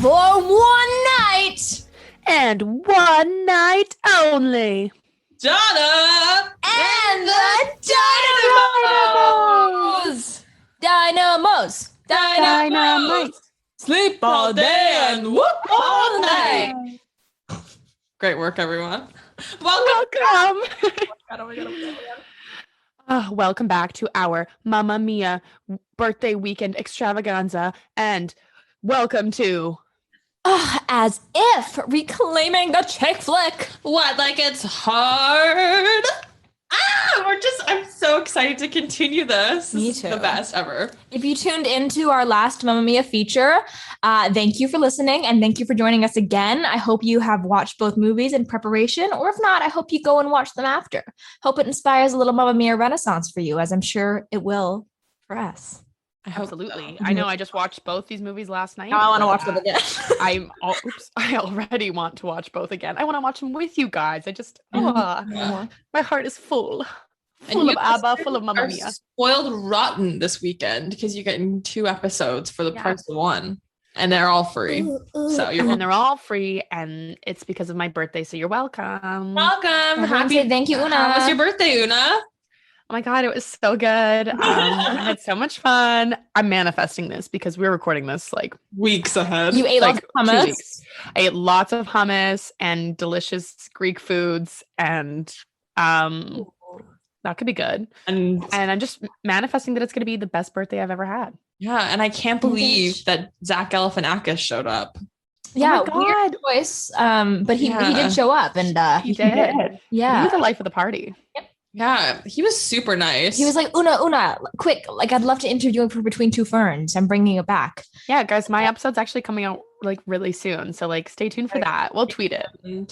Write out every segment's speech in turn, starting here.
For one night and one night only. Donna and the Dynamos. Dynamite. Sleep all day and whoop all night. Great work, everyone. Welcome. Oh my God. Welcome back to our Mamma Mia birthday weekend extravaganza, and welcome to As if reclaiming the chick flick. What? Like it's hard? I'm so excited to continue this. Me This is too. the best ever. If you tuned into our last Mamma Mia feature, thank you for listening and thank you for joining us again. I hope you have watched both movies in preparation, or if not, I hope you go and watch them after. Hope it inspires a little Mamma Mia renaissance for you, as I'm sure it will for us. Absolutely. I know I just watched both these movies last night. Now I want to watch them again. I already want to watch both again. I want to watch them with you guys. My heart is full. Full of ABBA, full of Mamma Mia. Spoiled rotten this weekend because you're getting 2 episodes for the price of 1. And they're all free. And they're all free, and it's because of my birthday, so you're welcome. Welcome. Thank you, Una. How was your birthday, Una? Oh my God, it was so good. I had so much fun. I'm manifesting this because we're recording this like weeks ahead. You ate lots of 2 hummus. weeks. I ate lots of hummus and delicious Greek foods, and that could be good. And I'm just manifesting that it's going to be the best birthday I've ever had. Yeah, and I can't believe that Zach Galifianakis showed up. Yeah, oh my God. weird choice. But he did show up, and He did. Yeah, He was the life of the party. Yeah, he was super nice. he was like, Una, quick, like I'd love to interview him for Between Two Ferns. I'm bringing it back. Yeah, guys, my episode's actually coming out like really soon, so like stay tuned for that. We'll tweet it.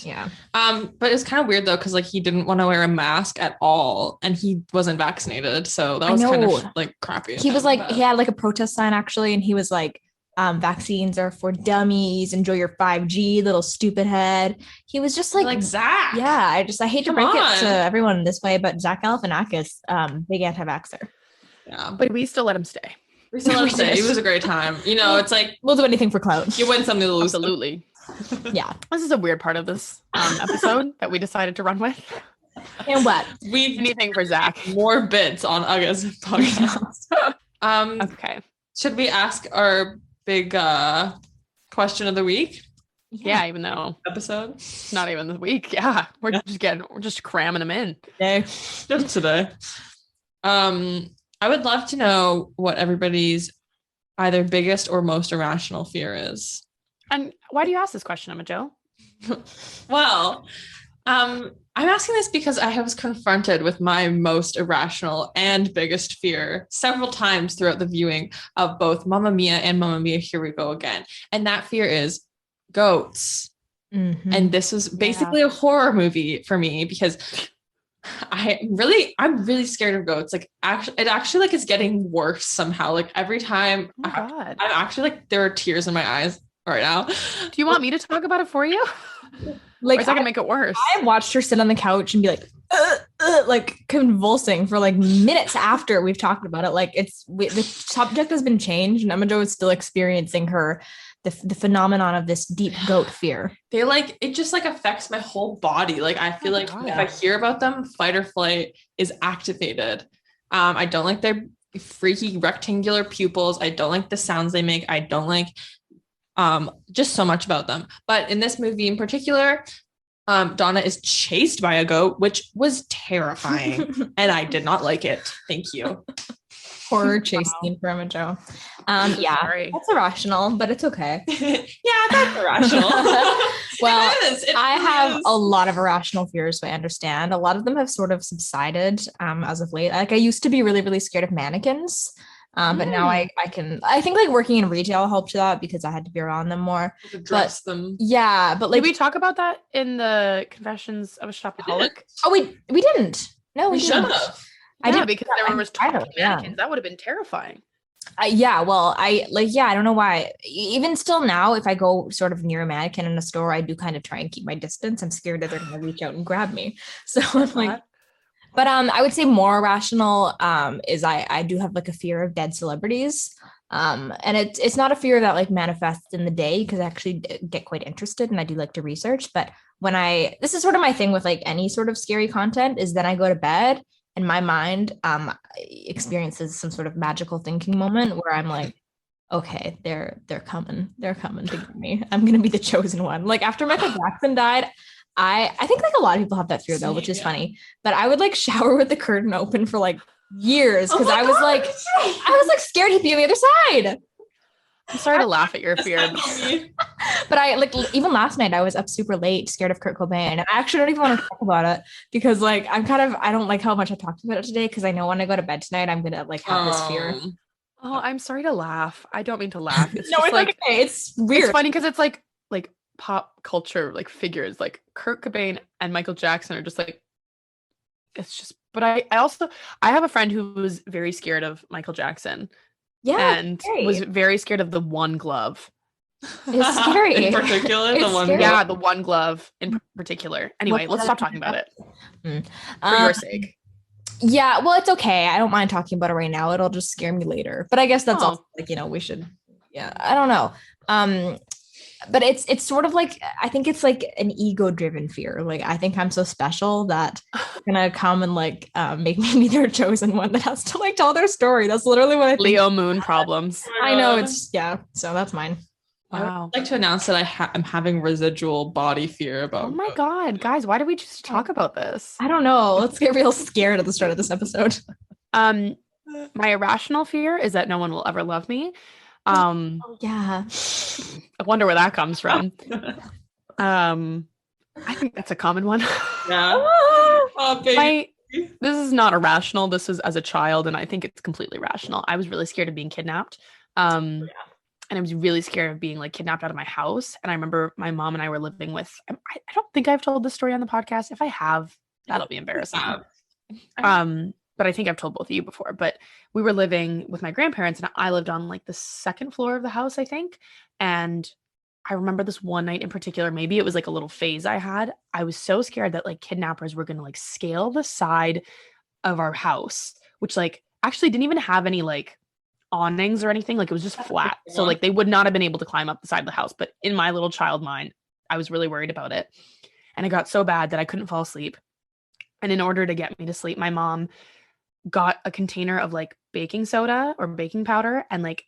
Yeah. But it's kind of weird though, because like he didn't want to wear a mask at all, and he wasn't vaccinated, so that was kind of like crappy. He was like, he had like a protest sign actually, and he was like, vaccines are for dummies. Enjoy your 5G, little stupid head. He was just like Zach. Yeah, I hate to break it to everyone this way, but Zach Galifianakis, big anti-vaxxer. Yeah, but we still let him stay. We still let him stay. It was a great time. You know, it's like we'll do anything for clout. You win something to lose. Absolutely. Yeah. This is a weird part of this episode that we decided to run with. And what? Anything for Zach. More bits on ughasifpodcast. Okay. Should we ask our big question of the week? Yeah, even though episode, it's not even the week. Yeah, we're just cramming them in. Just today. I would love to know what everybody's either biggest or most irrational fear is. And why do you ask this question, Emma Jo? Well, I'm asking this because I was confronted with my most irrational and biggest fear several times throughout the viewing of both Mamma Mia and Mamma Mia Here We Go Again. And that fear is goats. Mm-hmm. And this was basically a horror movie for me because I'm really scared of goats. Like it actually like is getting worse somehow. Like every time I'm actually like there are tears in my eyes right now. Do you want me to talk about it for you? Like, or is that gonna make it worse? I watched her sit on the couch and be like convulsing for like minutes after we've talked about it. Like the subject has been changed, and Emma Jo is still experiencing the phenomenon of this deep goat fear. They like it just like affects my whole body. Like I feel if I hear about them, fight or flight is activated. I don't like their freaky rectangular pupils. I don't like the sounds they make. I don't like just so much about them. But in this movie in particular, Donna is chased by a goat, which was terrifying. And I did not like it. Thank you. Horror chase scene for Emma Jo. Yeah, sorry. That's irrational, but it's okay. Yeah, that's irrational. Well, it I really have is. a lot of irrational fears, so I understand. A lot of them have sort of subsided as of late. Like I used to be really, really scared of mannequins. But now I think like working in retail helped that because I had to be around them more. To dress them. Yeah, but like did we talk about that in the Confessions of a Shopaholic? Oh, we didn't. No, we should didn't. have. I did because there was talking yeah. mannequins. That would have been terrifying. Yeah, well, I don't know why. Even still now, if I go sort of near a mannequin in a store, I do kind of try and keep my distance. I'm scared that they're going to reach out and grab me. So I'm like, but I would say more rational is I do have like a fear of dead celebrities. And it's not a fear that like manifests in the day, because I actually get quite interested and I do like to research. But this is sort of my thing with like any sort of scary content, is then I go to bed and my mind experiences some sort of magical thinking moment where I'm like, okay, they're coming to get me. I'm gonna be the chosen one. Like after Michael Jackson died, I think like a lot of people have that fear though, which is funny. But I would like shower with the curtain open for like years because I was like scared he'd be on the other side. I'm sorry to laugh at your fear. But I like even last night I was up super late, scared of Kurt Cobain. And I actually don't even want to talk about it because like I don't like how much I talked about it today, because I know when I go to bed tonight I'm gonna like have this fear. Oh, I'm sorry to laugh. I don't mean to laugh. It's no, just it's like okay. It's weird. It's funny because it's like pop culture like figures like Kurt Cobain and Michael Jackson are just like, it's just. But I have a friend who was very scared of Michael Jackson. Yeah, and was very scared of the one glove. It's scary. In particular, it's the one scary. glove. Yeah, the one glove in particular. Anyway, let's stop talking about it. For your sake. Yeah, well, it's okay. I don't mind talking about it right now. It'll just scare me later. But I guess that's also like, we should, I don't know. But it's sort of like, I think it's like an ego-driven fear. Like, I think I'm so special that they're gonna come and like make me be their chosen one that has to like tell their story. That's literally what I think. Leo moon problems. I know, so that's mine. Wow. I'd like to announce that I'm having residual body fear about. Oh my God, guys, why did we just talk about this? I don't know. Let's get real scared at the start of this episode. My irrational fear is that no one will ever love me. Yeah. I wonder where that comes from. I think that's a common one. Yeah. Oh, baby. This is not irrational. This is as a child, and I think it's completely rational. I was really scared of being kidnapped. And I was really scared of being like kidnapped out of my house. And I remember my mom and I were living with, I don't think I've told this story on the podcast. If I have, that'll be embarrassing. But I think I've told both of you before, but we were living with my grandparents and I lived on like the second floor of the house, I think. And I remember this one night in particular, maybe it was like a little phase I had. I was so scared that like kidnappers were going to like scale the side of our house, which like actually didn't even have any like awnings or anything. Like it was just flat. So like they would not have been able to climb up the side of the house. But in my little child mind, I was really worried about it. And it got so bad that I couldn't fall asleep. And in order to get me to sleep, my mom got a container of like baking soda or baking powder and like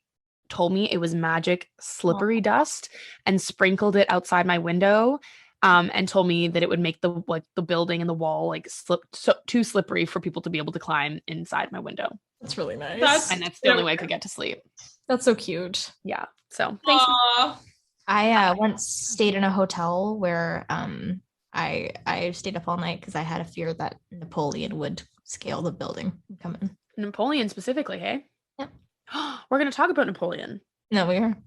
told me it was magic slippery dust and sprinkled it outside my window. And told me that it would make the building and the wall like too slippery for people to be able to climb inside my window. That's really nice. That's the only way I could get to sleep. That's so cute. Yeah. So thanks. I once stayed in a hotel where I stayed up all night because I had a fear that Napoleon would scale the building and come in. Napoleon specifically, hey? Yeah. We're gonna talk about Napoleon. No, we are.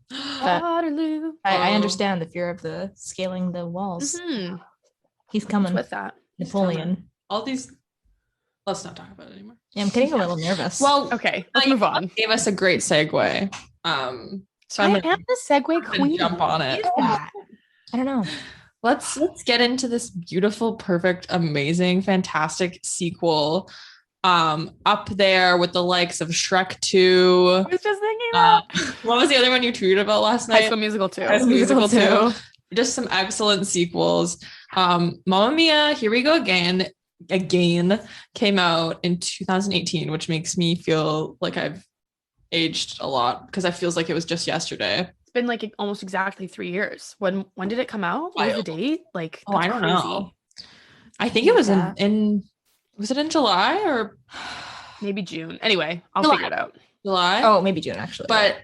Waterloo. I understand the fear of the scaling the walls. Mm-hmm. He's coming with that. Napoleon. All these. Let's not talk about it anymore. Yeah, I'm getting a little nervous. Well, okay, let's move on. Gave us a great segue. So I am the segue queen. Jump on it. I don't know. Let's get into this beautiful, perfect, amazing, fantastic sequel. Up there with the likes of Shrek 2. I was just thinking that. What was the other one you tweeted about last night? High School Musical 2. High School Musical 2. Just some excellent sequels. Mamma Mia, Here We Go Again came out in 2018, which makes me feel like I've aged a lot because it feels like it was just yesterday. It's been like almost exactly 3 years. When did it come out? What was the date? Like, I don't know. I think it was in was it in July or maybe June? Anyway, I'll figure it out. July? Oh, maybe June actually. But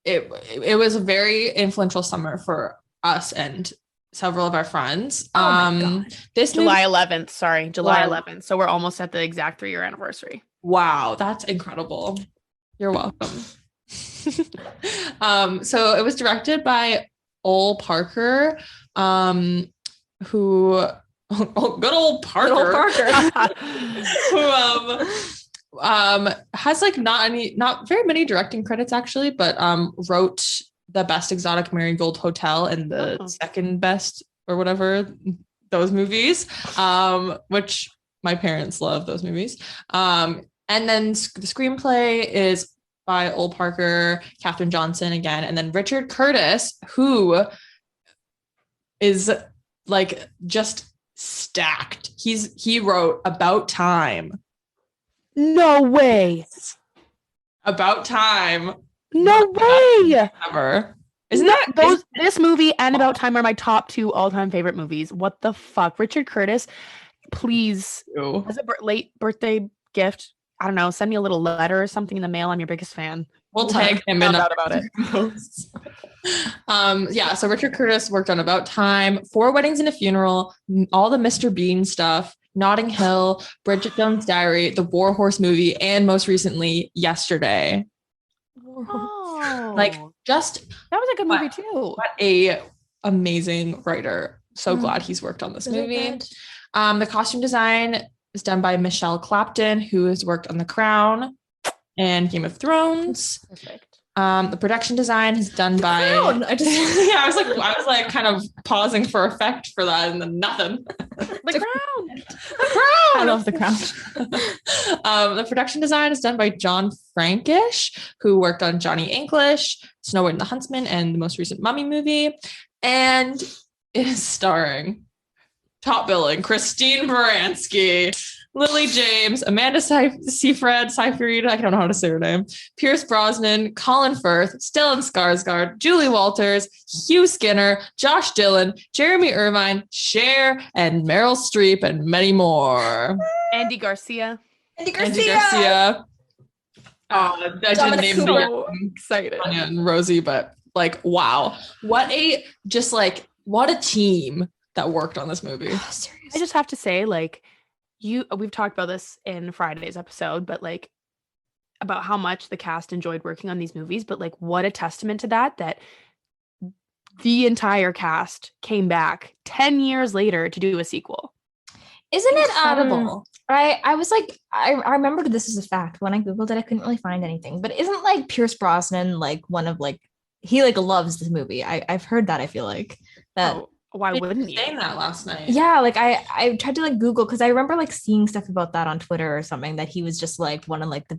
it was a very influential summer for us and several of our friends. This July 11th. Sorry, July 11th. So we're almost at the exact 3-year anniversary. Wow, that's incredible. You're welcome. So it was directed by Ole Parker, who good old Parker, who has like not very many directing credits actually, but wrote The Best Exotic Marigold Hotel and the second best or whatever, those movies, which my parents love those movies. And then the screenplay is by Ol Parker, Katherine Johnson again, and then Richard Curtis, who is like just stacked. He wrote About Time. No way. About Time. No way. Ever. Isn't that this movie and About Time are my top 2 all-time favorite movies? What the fuck? Richard Curtis, please, as a late birthday gift, I don't know, send me a little letter or something in the mail. I'm your biggest fan. We'll tag him in out about it. So Richard Curtis worked on About Time, 4 Weddings and a Funeral, all the Mr. Bean stuff, Notting Hill, Bridget Jones' Diary, the War Horse movie, and most recently, Yesterday. Oh, like just that was a good movie too. What a amazing writer. So glad he's worked on this movie. The costume design is done by Michelle Clapton, who has worked on The Crown and Game of Thrones. Perfect. The production design is done by I was like kind of pausing for effect for that, and then nothing. The Crown. I love The Crown. The production design is done by John Frankish, who worked on Johnny English, Snow White and the Huntsman, and the most recent Mummy movie, and it is starring top billing Christine Baranski, Lily James, Amanda Seyfried, I don't know how to say her name, Pierce Brosnan, Colin Firth, Stellan Skarsgård, Julie Walters, Hugh Skinner, Josh Dillon, Jeremy Irvine, Cher, and Meryl Streep, and many more. Andy Garcia. I didn't name so excited. Tanya and Rosie, but like, wow, what a team that worked on this movie. Oh, seriously. I just have to say, like, we've talked about this in Friday's episode, but like about how much the cast enjoyed working on these movies, but like what a testament to that the entire cast came back 10 years later to do a sequel. Isn't incredible? I was like, I remembered this as a fact. When I Googled it, I couldn't really find anything, but isn't like Pierce Brosnan like one of like, he like loves this movie. I've heard that. I feel like that. Oh, why wouldn't you? Saying that last night? Yeah, like I tried to like Google because I remember like seeing stuff about that on Twitter or something, that he was just like one of like the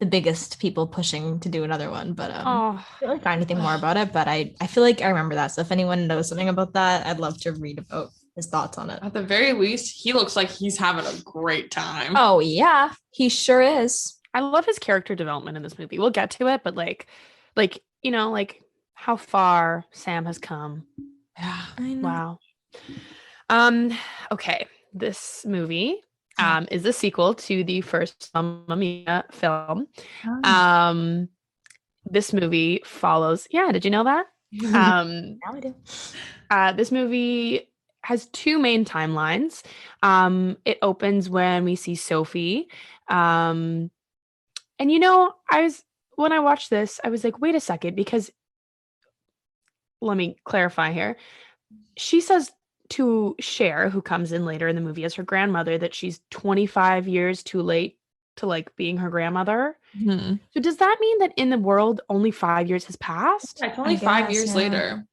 biggest people pushing to do another one. But I don't really find anything more about it. But I feel like I remember that. So if anyone knows something about that, I'd love to read about his thoughts on it. At the very least, he looks like he's having a great time. Oh yeah, he sure is. I love his character development in this movie. We'll get to it, but like you know, like how far Sam has come. Yeah, I know. Wow. Okay. This movie is the sequel to the first Mamma Mia film. Oh. This movie follows. Yeah, did you know that? Now I do. This movie has 2 main timelines. It opens when we see Sophie. And you know, when I watched this, I was like, wait a second, because let me clarify here. She says to Cher, who comes in later in the movie as her grandmother, that she's 25 years too late to like being her grandmother. Mm-hmm. So does that mean that in the world only 5 years has passed? It's only 5 years later.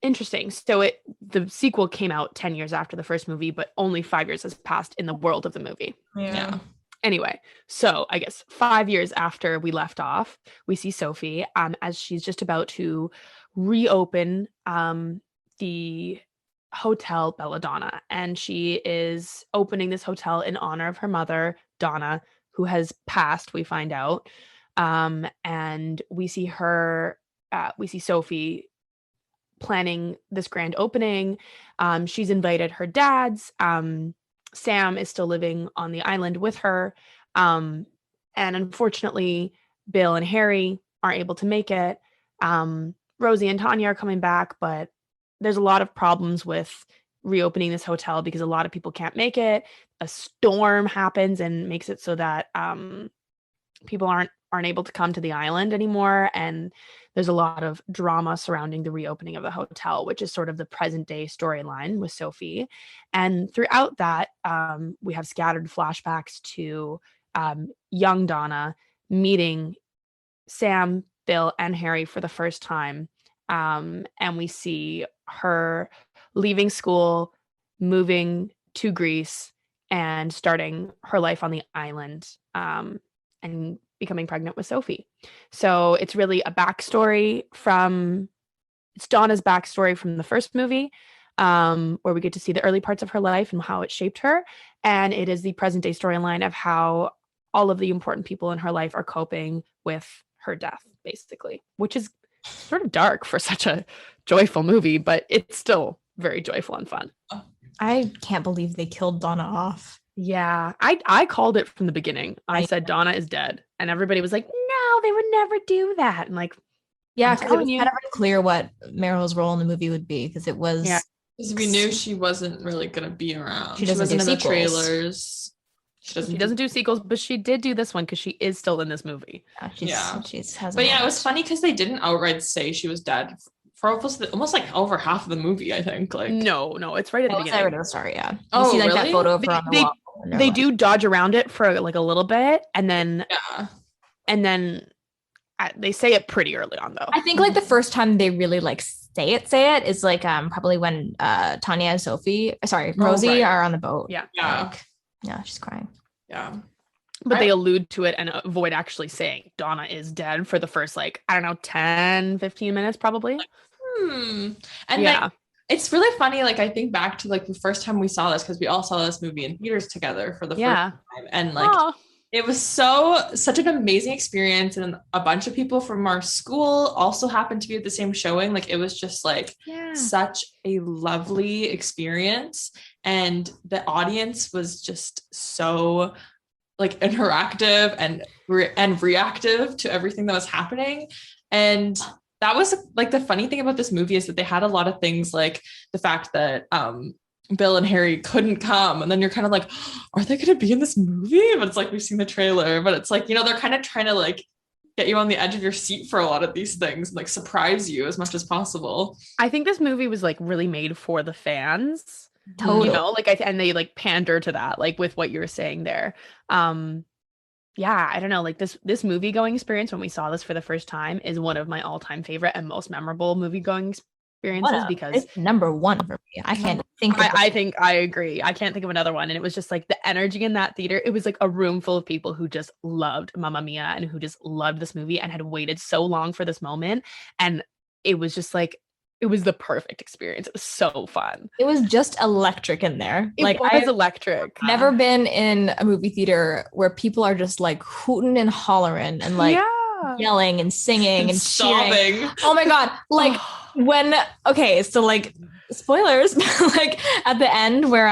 Interesting. So the sequel came out 10 years after the first movie, but only 5 years has passed in the world of the movie. Yeah. Anyway, so I guess 5 years after we left off, we see Sophie as she's just about to reopen the Hotel Belladonna, and she is opening this hotel in honor of her mother, Donna, who has passed, we find out. And we see Sophie planning this grand opening. She's invited her dads. Sam is still living on the island with her. And unfortunately, Bill and Harry aren't able to make it. Rosie and Tanya are coming back, but there's a lot of problems with reopening this hotel because a lot of people can't make it. A storm happens and makes it so that people aren't able to come to the island anymore. And there's a lot of drama surrounding the reopening of the hotel, which is sort of the present day storyline with Sophie. And throughout that, we have scattered flashbacks to young Donna meeting Sam, Bill, and Harry for the first time. And we see her leaving school, moving to Greece, and starting her life on the island, and becoming pregnant with Sophie. So it's really a backstory it's Donna's backstory from the first movie, where we get to see the early parts of her life and how it shaped her. And it is the present day storyline of how all of the important people in her life are coping with her death, basically, which is sort of dark for such a joyful movie, but it's still very joyful and fun. I can't believe they killed Donna off. Yeah, I called it from the beginning. I said Donna is dead, and everybody was like, "No, they would never do that." And like, yeah, because it was kind of unclear what Meryl's role in the movie would be, because it was because we knew she wasn't really gonna be around. She wasn't in the trailers. She doesn't do sequels, but she did do this one because she is still in this movie. But yeah, it was funny because they didn't outright say she was dead for almost like over half of the movie, I think. Like no, it's right at the beginning. Right at the start, yeah. You see like that photo of her on the wall. They do dodge around it for like a little bit, and then they say it pretty early on, though. I think like the first time they really like say it is like probably when Tanya and Rosie are on the boat. Yeah, she's crying. Yeah. But they allude to it and avoid actually saying Donna is dead for the first, like, I don't know, 10, 15 minutes probably. And like, it's really funny. Like, I think back to like the first time we saw this, because we all saw this movie in theaters together for the first time. And like, it was such an amazing experience. And a bunch of people from our school also happened to be at the same showing. Like, it was just like such a lovely experience. And the audience was just so like interactive and reactive to everything that was happening. And that was like the funny thing about this movie is that they had a lot of things like the fact that Bill and Harry couldn't come. And then you're kind of like, are they going to be in this movie? But it's like, we've seen the trailer, but it's like, they're kind of trying to like get you on the edge of your seat for a lot of these things and like surprise you as much as possible. I think this movie was like really made for the fans. Totally. Like and they like pander to that, like with what you were saying there. I don't know, like this movie going experience when we saw this for the first time is one of my all-time favorite and most memorable movie going experiences because it's number one for me. I can't think I think I agree. I can't think of another one. And it was just like the energy in that theater. It was like a room full of people who just loved Mamma Mia and who just loved this movie and had waited so long for this moment. And it was just like, it was the perfect experience. It was so fun. It was just electric in there. It was electric. Never been in a movie theater where people are just like hooting and hollering and like yelling and singing and sobbing. Cheering. Oh my God. Like so like spoilers, like at the end where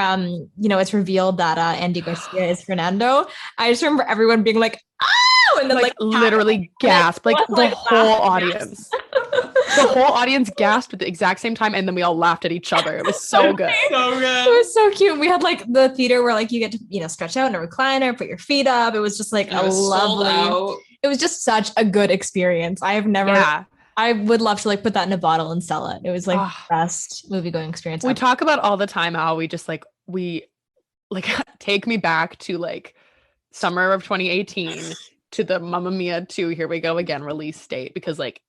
it's revealed that Andy Garcia is Fernando. I just remember everyone being like, oh, and then like literally gasped, like the whole audience. The whole audience gasped at the exact same time, and then we all laughed at each other. It was so good. So good. It was so cute. We had like the theater where like you get to, stretch out in a recliner, put your feet up. It was just like a lovely, it was just such a good experience. I would love to like put that in a bottle and sell it. It was like the best movie going experience. We talk about all the time how we just like, take me back to like summer of 2018 to the Mamma Mia 2 Here We Go Again release date, because like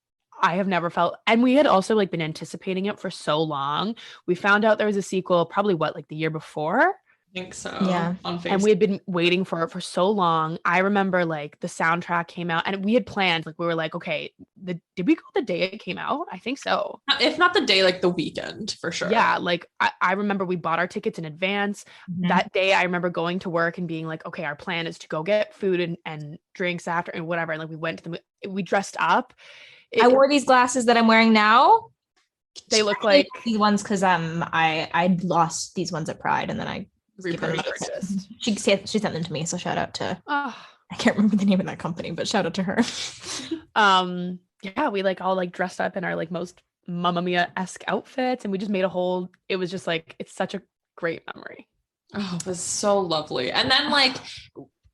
I have never felt, and we had also like been anticipating it for so long. We found out there was a sequel probably the year before. I think so. Yeah. On Facebook. And we had been waiting for it for so long. I remember like the soundtrack came out and we had planned, like we were like, okay, did we go the day it came out? I think so. If not the day, like the weekend for sure. Yeah. Like I remember we bought our tickets in advance. Mm-hmm. That day I remember going to work and being like, okay, our plan is to go get food and drinks after and whatever. And like we went to we dressed up. I wore these glasses that I'm wearing now. They look like these ones because I lost these ones at Pride and then I repurchased. She sent them to me, so shout out to I can't remember the name of that company, but shout out to her. We like all like dressed up in our like most Mamma Mia-esque outfits and we just made it was just like it's such a great memory. Oh, it was so lovely. And then like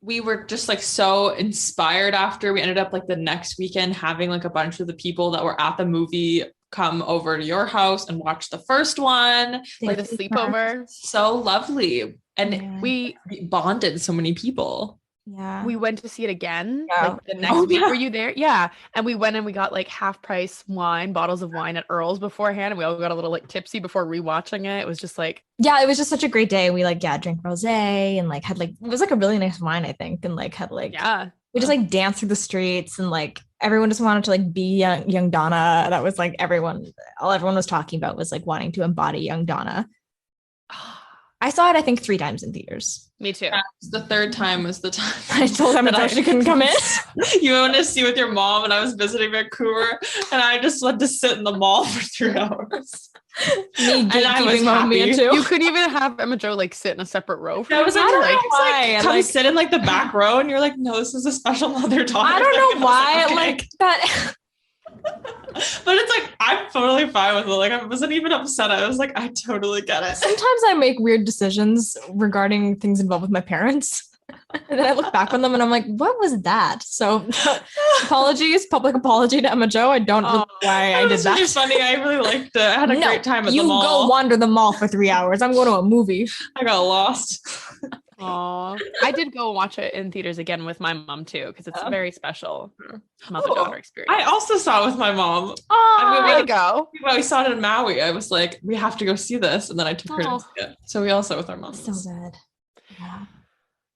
we were just like so inspired after we ended up like the next weekend having like a bunch of the people that were at the movie come over to your house and watch the first one, like a sleepover. So lovely. And we bonded so many people. Yeah. We went to see it again like the next week. Were you there? Yeah. And we went and we got like half price bottles of wine at Earl's beforehand. And we all got a little like tipsy before rewatching it. It was just like, it was just such a great day. We like, drank rosé and like had like, it was like a really nice wine, I think. And like had like, We just like danced through the streets and like everyone just wanted to like be young Donna. That was like all everyone was talking about was like wanting to embody young Donna. I saw it, I think, 3 times in theaters. Me too. The third time was the time I told him that she couldn't come in. You went to see with your mom, and I was visiting Vancouver, and I just went to sit in the mall for 3 hours. Me gatekeeping Mamma Mia too. You couldn't even have Emma Jo like sit in a separate row. I was like, I don't know why. Come sit in like the back row, and you're like, no, this is a special mother-daughter. I don't know why. Okay. Like that. But it's like, I'm totally fine with it. Like, I wasn't even upset. I was like, I totally get it. Sometimes I make weird decisions regarding things involved with my parents. And then I look back on them and I'm like, what was that? So public apology to Emma Jo. I don't know why I did that. It was really funny. I really liked it. I had a great time at the mall. You go wander the mall for 3 hours. I'm going to a movie. I got lost. Aw. I did go watch it in theaters again with my mom too, because it's a very special mother-daughter experience. I also saw it with my mom. Oh, way to go. We saw it in Maui. I was like, we have to go see this. And then I took her to see it. So we all saw it with our moms. So good. Yeah.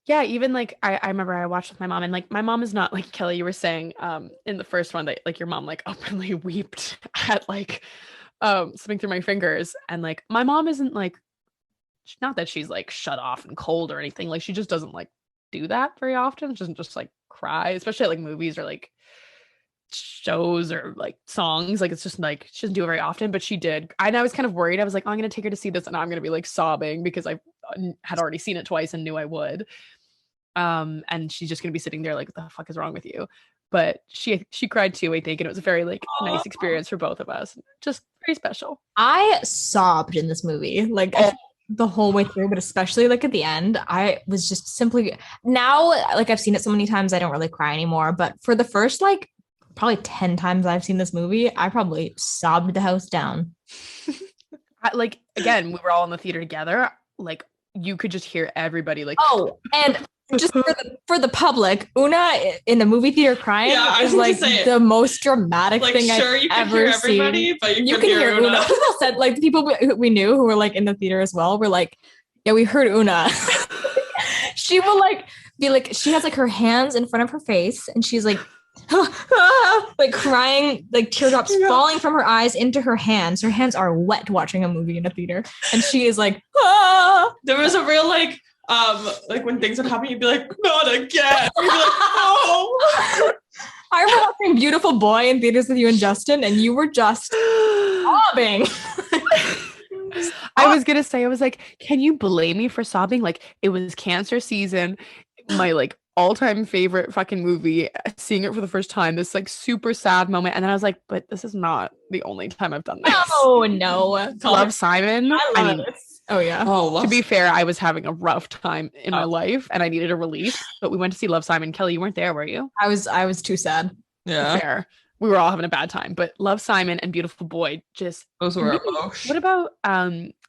Yeah, even like I remember I watched with my mom, and like my mom is not like Kelly, you were saying in the first one that like your mom like openly wept at like slipping through my fingers, and like my mom isn't like, not that she's like shut off and cold or anything, like she just doesn't like do that very often. She doesn't just like cry, especially at like movies or like shows or like songs. Like it's just like she doesn't do it very often, but she did. And I was kind of worried. I was like, oh, I'm gonna take her to see this and I'm gonna be like sobbing because I had already seen it twice and knew I would. And she's just gonna be sitting there like, what the fuck is wrong with you? But she cried too, I think, and it was a very like nice experience for both of us. Just very special. I sobbed in this movie like the whole way through, but especially like at the end, I was just simply, now like I've seen it so many times I don't really cry anymore, but for the first like probably 10 times I've seen this movie, I probably sobbed the house down. Like again, we were all in the theater together, like you could just hear everybody like, oh, and just for the public, Una in the movie theater crying is like the most dramatic thing I've ever seen. But you can hear Una. People said, like, the people we knew who were like in the theater as well were like, yeah, we heard Una. She will like be like, she has like her hands in front of her face and she's like like crying, like teardrops falling from her eyes into her hands. Her hands are wet watching a movie in a theater, and she is like, ah. There was a real like when things would happen, you'd be like, not again. You'd be like, oh. I remember watching Beautiful Boy in theaters with you and Justin, and you were just sobbing. I was gonna say, I was like, can you blame me for sobbing? Like, it was cancer season, my like all-time favorite fucking movie, seeing it for the first time, this like super sad moment, and then I was like, but this is not the only time I've done this. Oh no. Love Simon. I mean, oh yeah. To be fair, I was having a rough time in my life and I needed a release, but we went to see Love Simon. Kelly, you weren't there, were you? I was too sad. Yeah. Fair. We were all having a bad time, but Love Simon and Beautiful Boy, just those were emotions. What about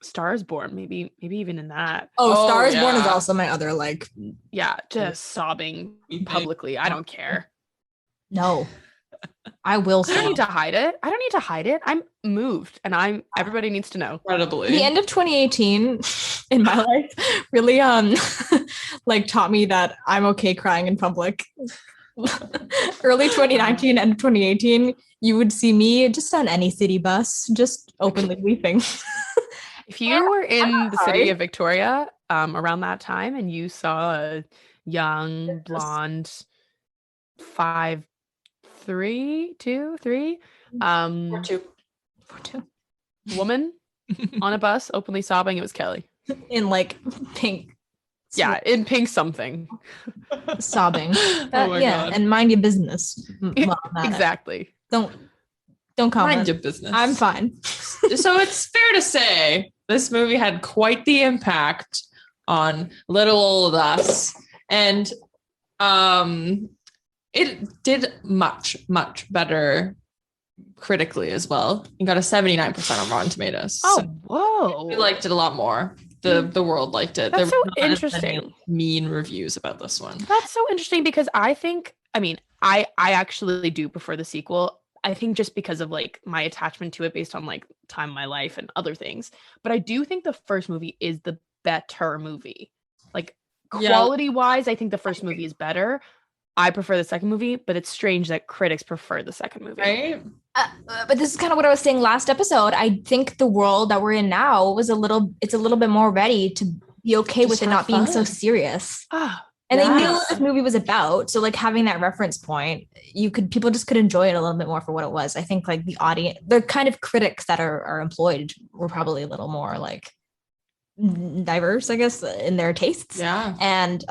Star is Born? Maybe even in that. Oh, Star is Born is also my other like. Yeah, just sobbing publicly. I don't care. No. I will. I don't need to hide it. I'm moved, and everybody needs to know. Incredibly. The end of 2018 in my life really like taught me that I'm okay crying in public. Early 2019, end of 2018, you would see me just on any city bus, just openly weeping. If you were in the city of Victoria around that time and you saw a young blonde 5'3", 2, 3 4'2" woman on a bus openly sobbing, it was Kelly in like pink. Yeah, in pink something. Sobbing. God. And mind your business. Exactly. Don't comment. Mind your business. I'm fine. So it's fair to say this movie had quite the impact on little old us. And it did much, much better critically as well. You got a 79% on Rotten Tomatoes. Oh, so whoa. we liked it a lot more. The world liked it. That's there so interesting. Mean reviews about this one. That's so interesting because I actually do prefer the sequel. I think just because of like my attachment to it based on like time of my life and other things. But I do think the first movie is the better movie. Like quality wise, I think the first movie is better. I prefer the second movie, but it's strange that critics prefer the second movie. Right? But this is kind of what I was saying last episode. I think the world that we're in now it's a little bit more ready to be okay with it not being so serious. And they knew what this movie was about. So like having that reference point, people just could enjoy it a little bit more for what it was. I think like the audience, the kind of critics that are employed were probably a little more like diverse, I guess, in their tastes. Yeah. And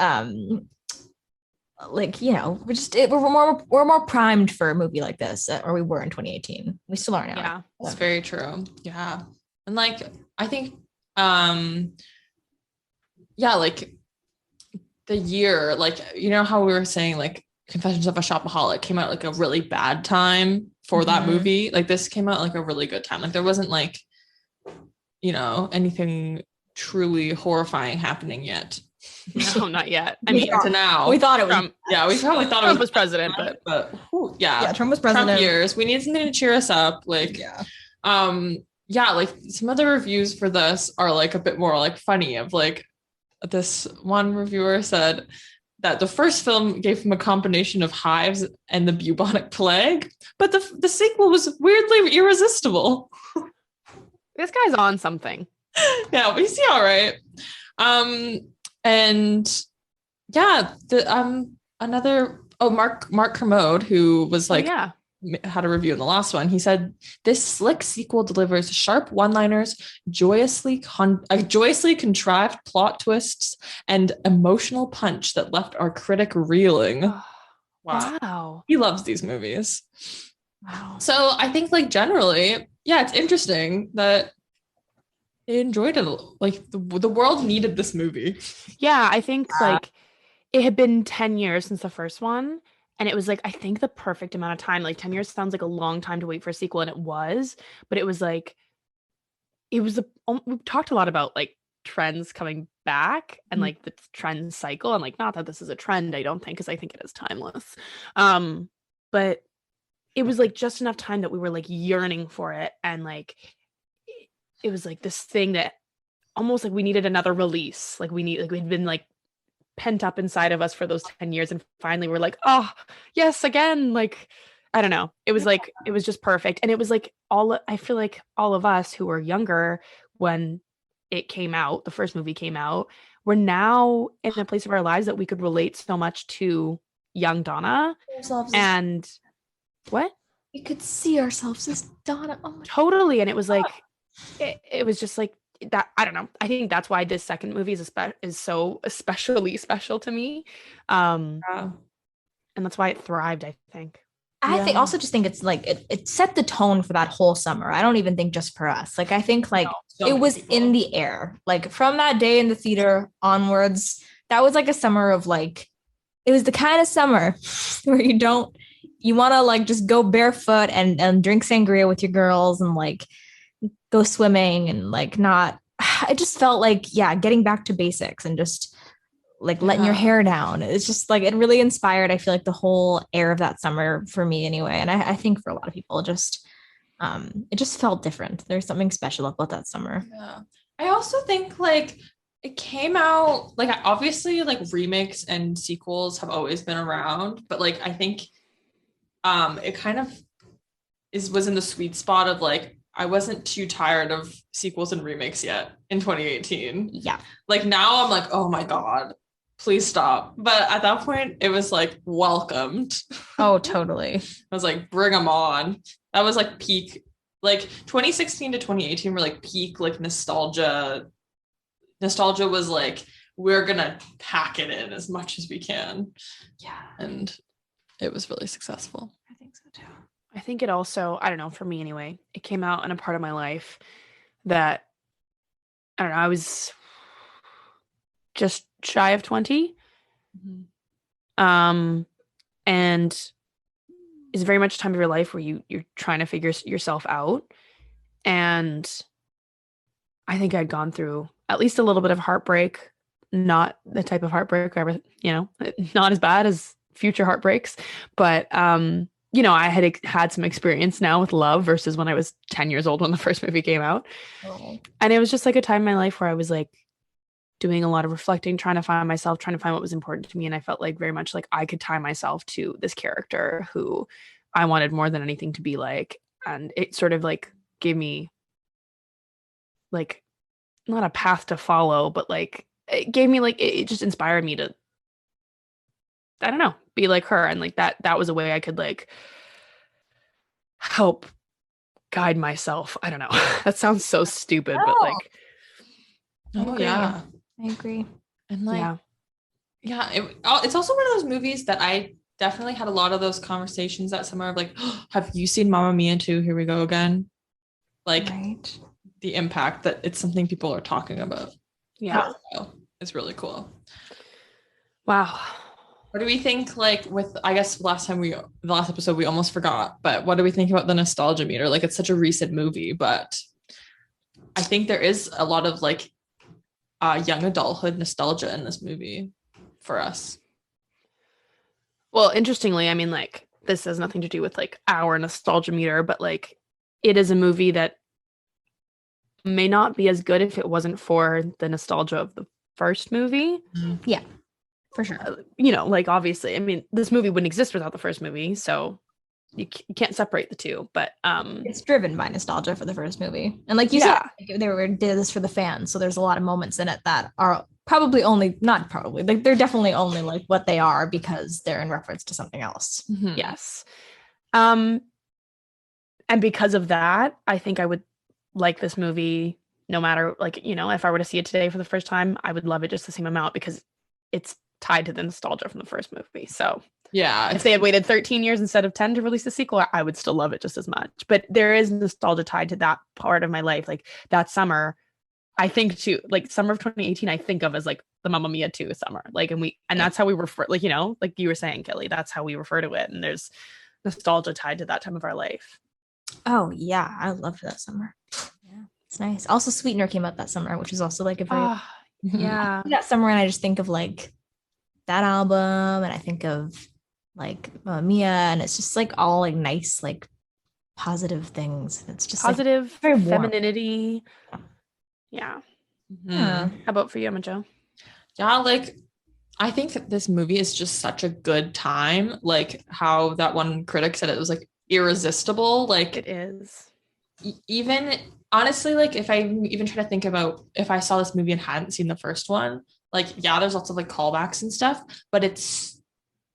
like, we're more primed for a movie like this, or we were in 2018. We still are now. Yeah, that's very true. Yeah. And like, I think, like the year, like, how we were saying, like, Confessions of a Shopaholic came out like a really bad time for that movie. Like, this came out like a really good time. Like, there wasn't like, anything truly horrifying happening yet. No, not yet. I mean, to now. We thought it was. Trump. Yeah, we probably thought Trump was president, but yeah, Trump was president. Trump years. We need something to cheer us up. Like, like some other reviews for this are like a bit more like funny. Of like, this one reviewer said that the first film gave him a combination of hives and the bubonic plague, but the sequel was weirdly irresistible. This guy's on something. Yeah, we see all right. And yeah, Mark Kermode, who was like, had a review in the last one. He said, this slick sequel delivers sharp one-liners, joyously contrived plot twists, and emotional punch that left our critic reeling. Wow. He loves these movies. Wow. So I think like generally, it's interesting that they enjoyed it. Like the world needed this movie. Yeah, I think like it had been 10 years since the first one. And it was like, I think the perfect amount of time. Like 10 years sounds like a long time to wait for a sequel. And it was. But it was like, we've talked a lot about like trends coming back and like the trend cycle. And like, not that this is a trend, I don't think, because I think it is timeless. But it was like just enough time that we were like yearning for it. And like, it was like this thing that almost like we needed another release. Like we'd been like pent up inside of us for those 10 years. And finally we're like, oh yes, again. Like, I don't know. It was like, it was just perfect. And it was like I feel like all of us who were younger when it came out, the first movie came out, we're now in a place of our lives that we could relate so much to young Donna. And what? We could see ourselves as Donna. Oh my totally. And it was like, it was just like that. I don't know. I think that's why this second movie is so especially special to me. And that's why it thrived, I think. I think it's like it set the tone for that whole summer. I don't even think just for us. Like I think like it was in the air. Like from that day in the theater onwards, that was like a summer of like, it was the kind of summer where you want to like just go barefoot and drink sangria with your girls and like go swimming and like not. I just felt like getting back to basics and just like letting your hair down. It's just like it really inspired, I feel like, the whole air of that summer for me anyway. And I think for a lot of people, it just felt different. There's something special about that summer. Yeah. I also think like it came out like obviously like remakes and sequels have always been around, but like I think it kind of was in the sweet spot of like I wasn't too tired of sequels and remakes yet in 2018. Yeah. Like now I'm like, oh my God, please stop. But at that point it was like welcomed. Oh, totally. I was like, bring them on. That was like peak, like 2016 to 2018 were like peak, like nostalgia. Nostalgia was like, we're going to pack it in as much as we can. Yeah. And it was really successful. I think so too. I think it also, I don't know, for me anyway, it came out in a part of my life that, I don't know, I was just shy of 20. And it's very much a time of your life where you're trying to figure yourself out. And I think I'd gone through at least a little bit of heartbreak, not the type of heartbreak I ever, not as bad as future heartbreaks, but, I had some experience now with love versus when I was 10 years old when the first movie came out. Oh. And it was just like a time in my life where I was like, doing a lot of reflecting, trying to find myself, trying to find what was important to me. And I felt like very much like I could tie myself to this character who I wanted more than anything to be like. And it sort of like gave me like not a path to follow, but like it gave me like it just inspired me to, I don't know, be like her. And like that was a way I could like help guide myself. I don't know. That sounds so stupid, but like I agree. And like it's also one of those movies that I definitely had a lot of those conversations that summer of like, oh, have you seen Mamma Mia 2? Here we go again. Like the impact that it's something people are talking about. Yeah. It's really cool. Wow. What do we think, like, with, I guess the last episode we almost forgot, but what do we think about the nostalgia meter? Like, it's such a recent movie, but I think there is a lot of like young adulthood nostalgia in this movie for us. Well, interestingly, I mean, like, this has nothing to do with like our nostalgia meter, but like it is a movie that may not be as good if it wasn't for the nostalgia of the first movie. Yeah, for sure. You know, like, obviously, I mean, this movie wouldn't exist without the first movie, so you can't separate the two, but it's driven by nostalgia for the first movie. And like you said, they did this for the fans, so there's a lot of moments in it that are they're definitely only like what they are because they're in reference to something else. Mm-hmm. Yes. And because of that, I think I would like this movie no matter, like, you know, if I were to see it today for the first time, I would love it just the same amount because it's tied to the nostalgia from the first movie. So yeah, if they had waited 13 years instead of 10 to release the sequel, I would still love it just as much. But there is nostalgia tied to that part of my life. Like that summer, I think too, like summer of 2018, I think of as like the Mamma Mia 2 summer. Like, and that's how we refer, like, you know, like you were saying, Kelly, that's how we refer to it. And there's nostalgia tied to that time of our life. Oh yeah, I loved that summer. Yeah, it's nice. Also, Sweetener came out that summer, which is also like a very that summer, and I just think of like that album, and I think of like Mamma Mia, and it's just like all like nice, like positive things. It's just positive, like, very femininity. Yeah. Yeah. How about for you, Emma Jo? Yeah, like I think that this movie is just such a good time. Like how that one critic said it was like irresistible. Like it is. Even honestly, like if I even try to think about if I saw this movie and hadn't seen the first one, like yeah, there's lots of like callbacks and stuff, but it's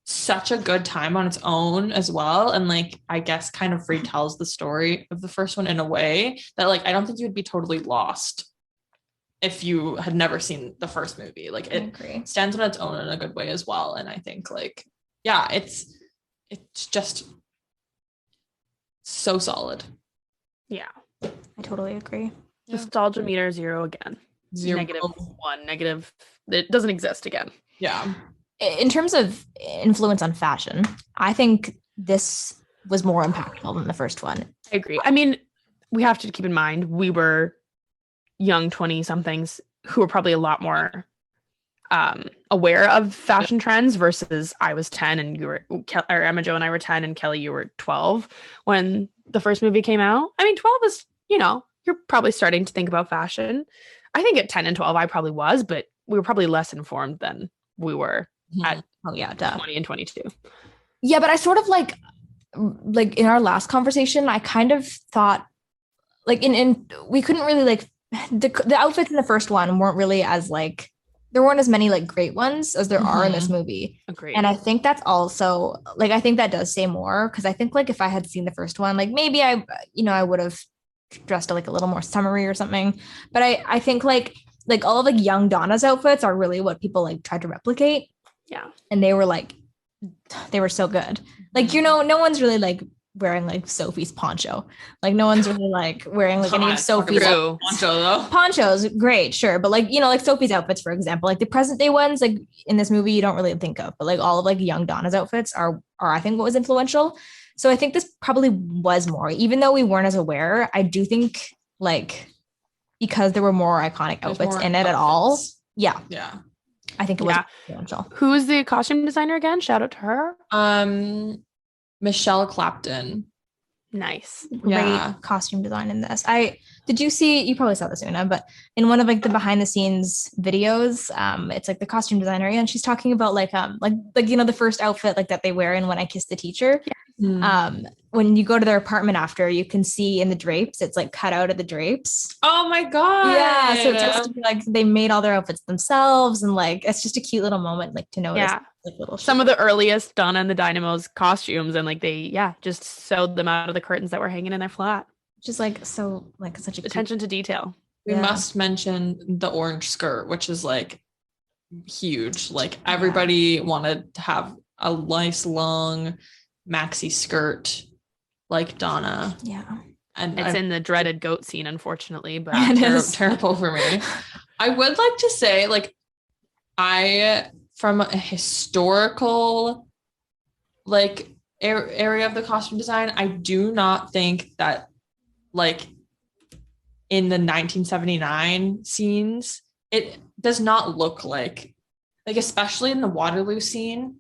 such a good time on its own as well. And like I guess kind of retells the story of the first one in a way that like I don't think you would be totally lost if you had never seen the first movie. Like it stands on its own in a good way as well. And I think like, yeah, it's just so solid. Yeah. I totally agree. Nostalgia meter 0 again. 0. -1, negative. It doesn't exist again. Yeah. In terms of influence on fashion, I think this was more impactful than the first one. I agree. I mean, we have to keep in mind we were young 20-somethings who were probably a lot more aware of fashion trends versus I was 10 and you were, or Emma Jo and I were 10 and Kelly, you were 12 when the first movie came out. I mean, 12 is, you know, you're probably starting to think about fashion. I think at 10 and 12 I probably was, but we were probably less informed than we were at 20 and 22. Yeah, but I sort of like in our last conversation, I kind of thought like in we couldn't really like the outfits in the first one weren't really as like there weren't as many like great ones as there are in this movie. Agreed. And I think that's also like I think that does say more because I think like if I had seen the first one, like maybe I would have dressed like a little more summery or something. But I think like all of like young Donna's outfits are really what people like tried to replicate. Yeah. And they were so good. Like, you know, no one's really like wearing like Sophie's poncho. Like no one's really like wearing like any of Sophie's poncho though. Ponchos, great, sure. But like, you know, like Sophie's outfits, for example, like the present day ones, like in this movie, you don't really think of, but like all of like young Donna's outfits are I think what was influential. So I think this probably was more, even though we weren't as aware, I do think like because there were more iconic outfits in it at all. Yeah. Yeah. I think it was influential. Who is the costume designer again? Shout out to her. Michelle Clapton. Nice. Great costume design in this. Did you see, you probably saw this, Una, but in one of like the behind the scenes videos, it's like the costume designer and she's talking about like the first outfit like that they wear in When I Kissed the Teacher. When you go to their apartment after, you can see in the drapes, it's like cut out of the drapes. Oh my God. Yeah. So it's just like they made all their outfits themselves, and like it's just a cute little moment like to notice. Yeah. Like, little some of the earliest Donna and the Dynamos costumes, and like they just sewed them out of the curtains that were hanging in their flat. Just like so like such a attention to detail. We must mention the orange skirt, which is like huge. Like everybody wanted to have a nice long maxi skirt like Donna. Yeah. And it's in the dreaded goat scene, unfortunately, but terrible for me. I would like to say, like, from a historical, like, area of the costume design, I do not think that, like, in the 1979 scenes, it does not look like, especially in the Waterloo scene,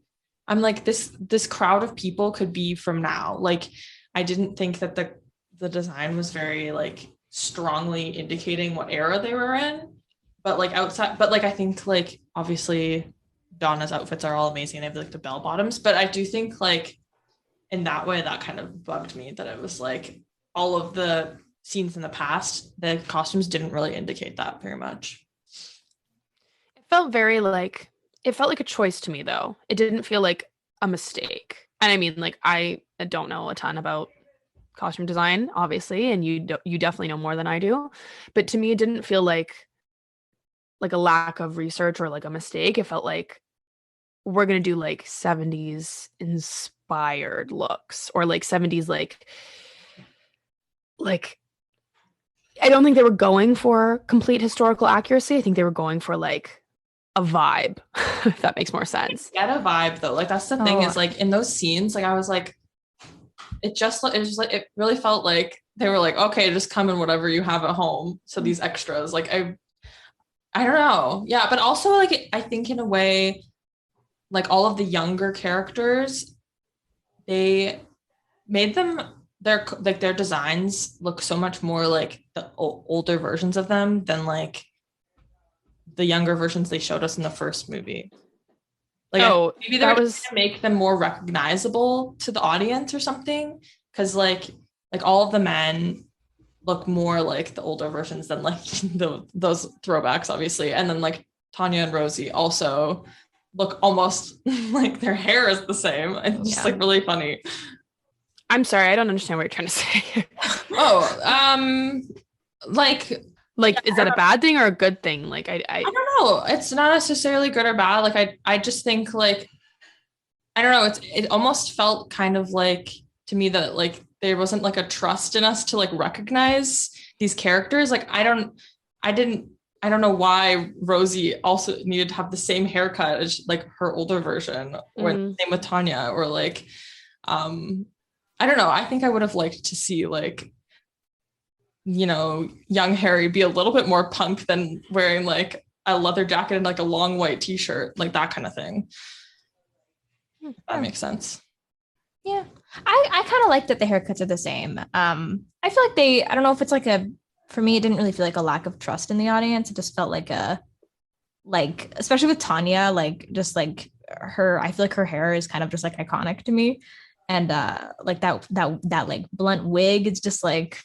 I'm like, this crowd of people could be from now. Like, I didn't think that the design was very like strongly indicating what era they were in, but like outside, but like I think like obviously Donna's outfits are all amazing. They have like the bell bottoms, but I do think like in that way that kind of bugged me, that it was like all of the scenes in the past, the costumes didn't really indicate that very much. It felt like a choice to me though. It didn't feel like a mistake. And I mean, like, I don't know a ton about costume design, obviously, and you definitely know more than I do, but to me it didn't feel like a lack of research or like a mistake. It felt like we're gonna do like 70s inspired looks, or like 70s like I don't think they were going for complete historical accuracy. I think they were going for like a vibe, if that makes more sense. Get a vibe though, like that's the thing, is like in those scenes, like I was like, it really felt like they were like, okay, just come in whatever you have at home. So these extras, like I don't know. Yeah. But also like, I think in a way, like all of the younger characters, they made them their designs look so much more like the older versions of them than like the younger versions they showed us in the first movie. Like, maybe that was to make them more recognizable to the audience or something, because like all of the men look more like the older versions than like those throwbacks, obviously, and then like Tanya and Rosie also look almost like their hair is the same. It's just like really funny. I'm sorry, I don't understand what you're trying to say. Like, is that a bad thing or a good thing? Like, I don't know. It's not necessarily good or bad. Like, I just think like, I don't know. It almost felt kind of like to me that like there wasn't like a trust in us to like recognize these characters. Like, I don't know why Rosie also needed to have the same haircut as like her older version, or same with Tanya, or like, I don't know. I think I would have liked to see like, you know, young Harry be a little bit more punk than wearing like a leather jacket and like a long white t-shirt, like that kind of thing. That makes sense. Yeah. I kind of like that the haircuts are the same. I feel like I don't know if it's like for me, it didn't really feel like a lack of trust in the audience. It just felt like especially with Tanya, like just like I feel like her hair is kind of just like iconic to me. And like that like blunt wig, it's just like,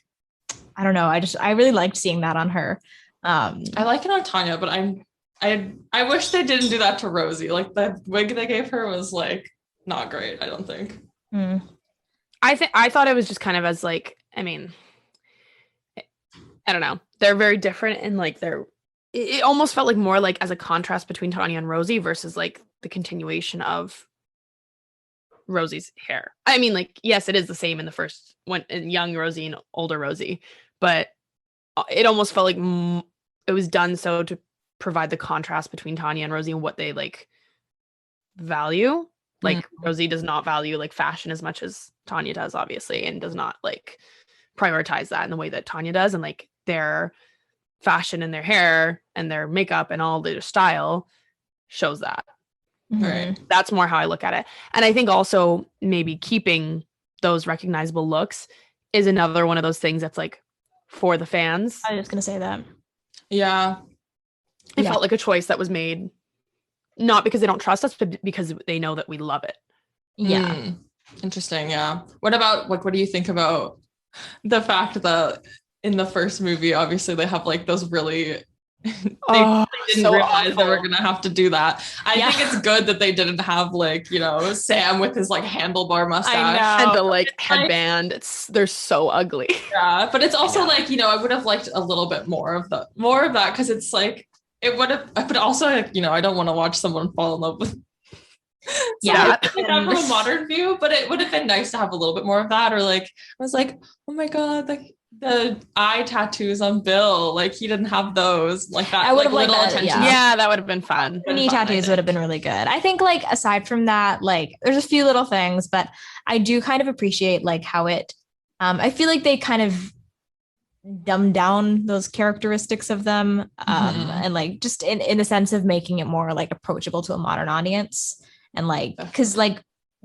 I don't know. I really liked seeing that on her. I like it on Tanya, but I wish they didn't do that to Rosie. Like the wig they gave her was like not great, I don't think. I thought it was just kind of as like, I mean, I don't know. They're very different, and like it almost felt like more like as a contrast between Tanya and Rosie versus like the continuation of Rosie's hair. I mean, like, yes, it is the same in the first one, in young Rosie and older Rosie, but it almost felt like it was done so to provide the contrast between Tanya and Rosie and what they like value. Like Rosie does not value like fashion as much as Tanya does, obviously, and does not like prioritize that in the way that Tanya does, and like their fashion and their hair and their makeup and all their style shows that. Right. That's more how I look at it. And I think also maybe keeping those recognizable looks is another one of those things that's like for the fans. I was just gonna say that. Yeah. It felt like a choice that was made not because they don't trust us, but because they know that we love it. Yeah. Interesting. Yeah. What about like, what do you think about the fact that in the first movie, obviously they have like those really, they didn't realize awful. they were gonna have to do that. I think it's good that they didn't have like, you know, Sam with his like handlebar mustache. I know. And the like headband. They're so ugly. Yeah, but it's also like, you know, I would have liked a little bit more of that because it's like it would have, but also like, you know, I don't want to watch someone fall in love with. Yeah, like that from a modern view, but it would have been nice to have a little bit more of that. Or like, I was like, oh my god, like the eye tattoos on Bill, like he didn't have those. Like that, I would have like, liked little that, attention. Yeah, that would have been fun. Knee tattoos would have been really good. I think like aside from that, like there's a few little things, but I do kind of appreciate like how it. I feel like they kind of dumb down those characteristics of them, and like just in the sense of making it more like approachable to a modern audience. And like, because like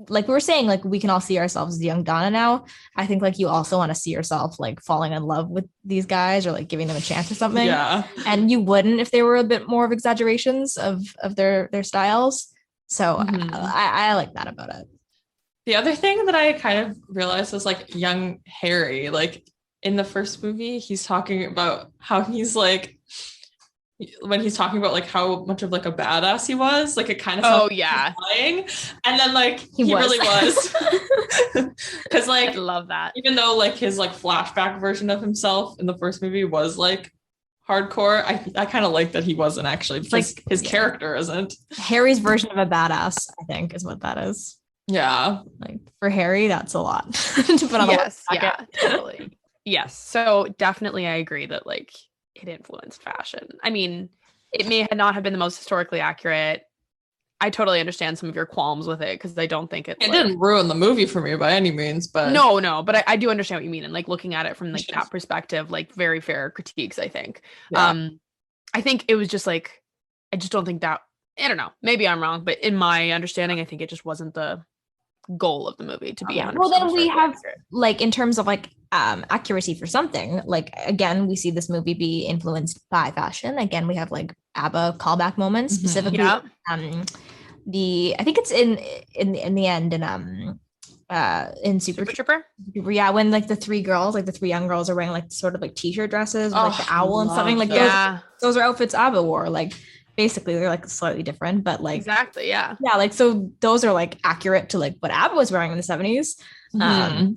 we were saying, like we can all see ourselves as young Donna now. I think like you also want to see yourself like falling in love with these guys or like giving them a chance or something. Yeah. And you wouldn't if they were a bit more of exaggerations of their styles. So I like that about it. The other thing that I kind of realized was like young Harry, like in the first movie, he's talking about how he's like, when he's talking about like how much of like a badass he was, like it kind of sounds like lying. And then like he really was. Because like I love that. Even though like his like flashback version of himself in the first movie was like hardcore, I kind of like that he wasn't actually, because like his character isn't. Harry's version of a badass, I think, is what that is. Yeah. Like for Harry, that's a lot to put on. Yes, yeah, totally. Yes. So definitely I agree that like it influenced fashion. I mean, it may not have been the most historically accurate. I totally understand some of your qualms with it because I don't think it didn't ruin the movie for me by any means, but no, but I do understand what you mean. And like looking at it from like that perspective, like very fair critiques, I think. Yeah. I think it was just like, I just don't think that, I don't know, maybe I'm wrong, but in my understanding, I think it just wasn't the goal of the movie to be 100% well, then we have accurate. Like in terms of like accuracy for something, like again we see this movie be influenced by fashion. Again, we have like ABBA callback moments, specifically I think it's in the end in Super Trooper, yeah, when like the three young girls are wearing like sort of like t-shirt dresses with like the owl and something like those are outfits ABBA wore. Like basically they're like slightly different, but like exactly, yeah, like so those are like accurate to like what ABBA was wearing in the 70s.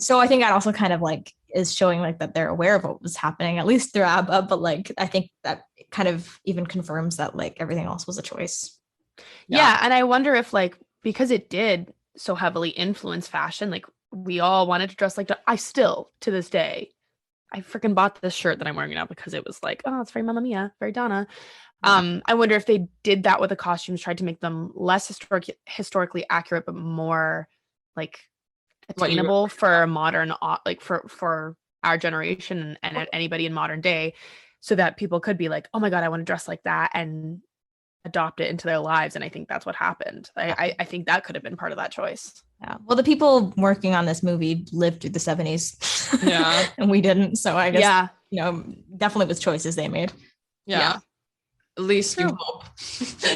So I think that also kind of like is showing like that they're aware of what was happening, at least through ABBA, but like I think that kind of even confirms that like everything else was a choice. Yeah, and I wonder if like because it did so heavily influence fashion, like we all wanted to dress like I still to this day I freaking bought this shirt that I'm wearing now because it was like, oh, it's very Mamma Mia, very Donna. I wonder if they did that with the costumes, tried to make them less historically accurate, but more like attainable for modern, like for our generation and anybody in modern day, so that people could be like, oh my God, I want to dress like that and adopt it into their lives. And I think that's what happened. I think that could have been part of that choice. Yeah. Well, the people working on this movie lived through the 70s. Yeah. And we didn't. So I guess, you know, definitely with choices they made. Yeah. At least you hope.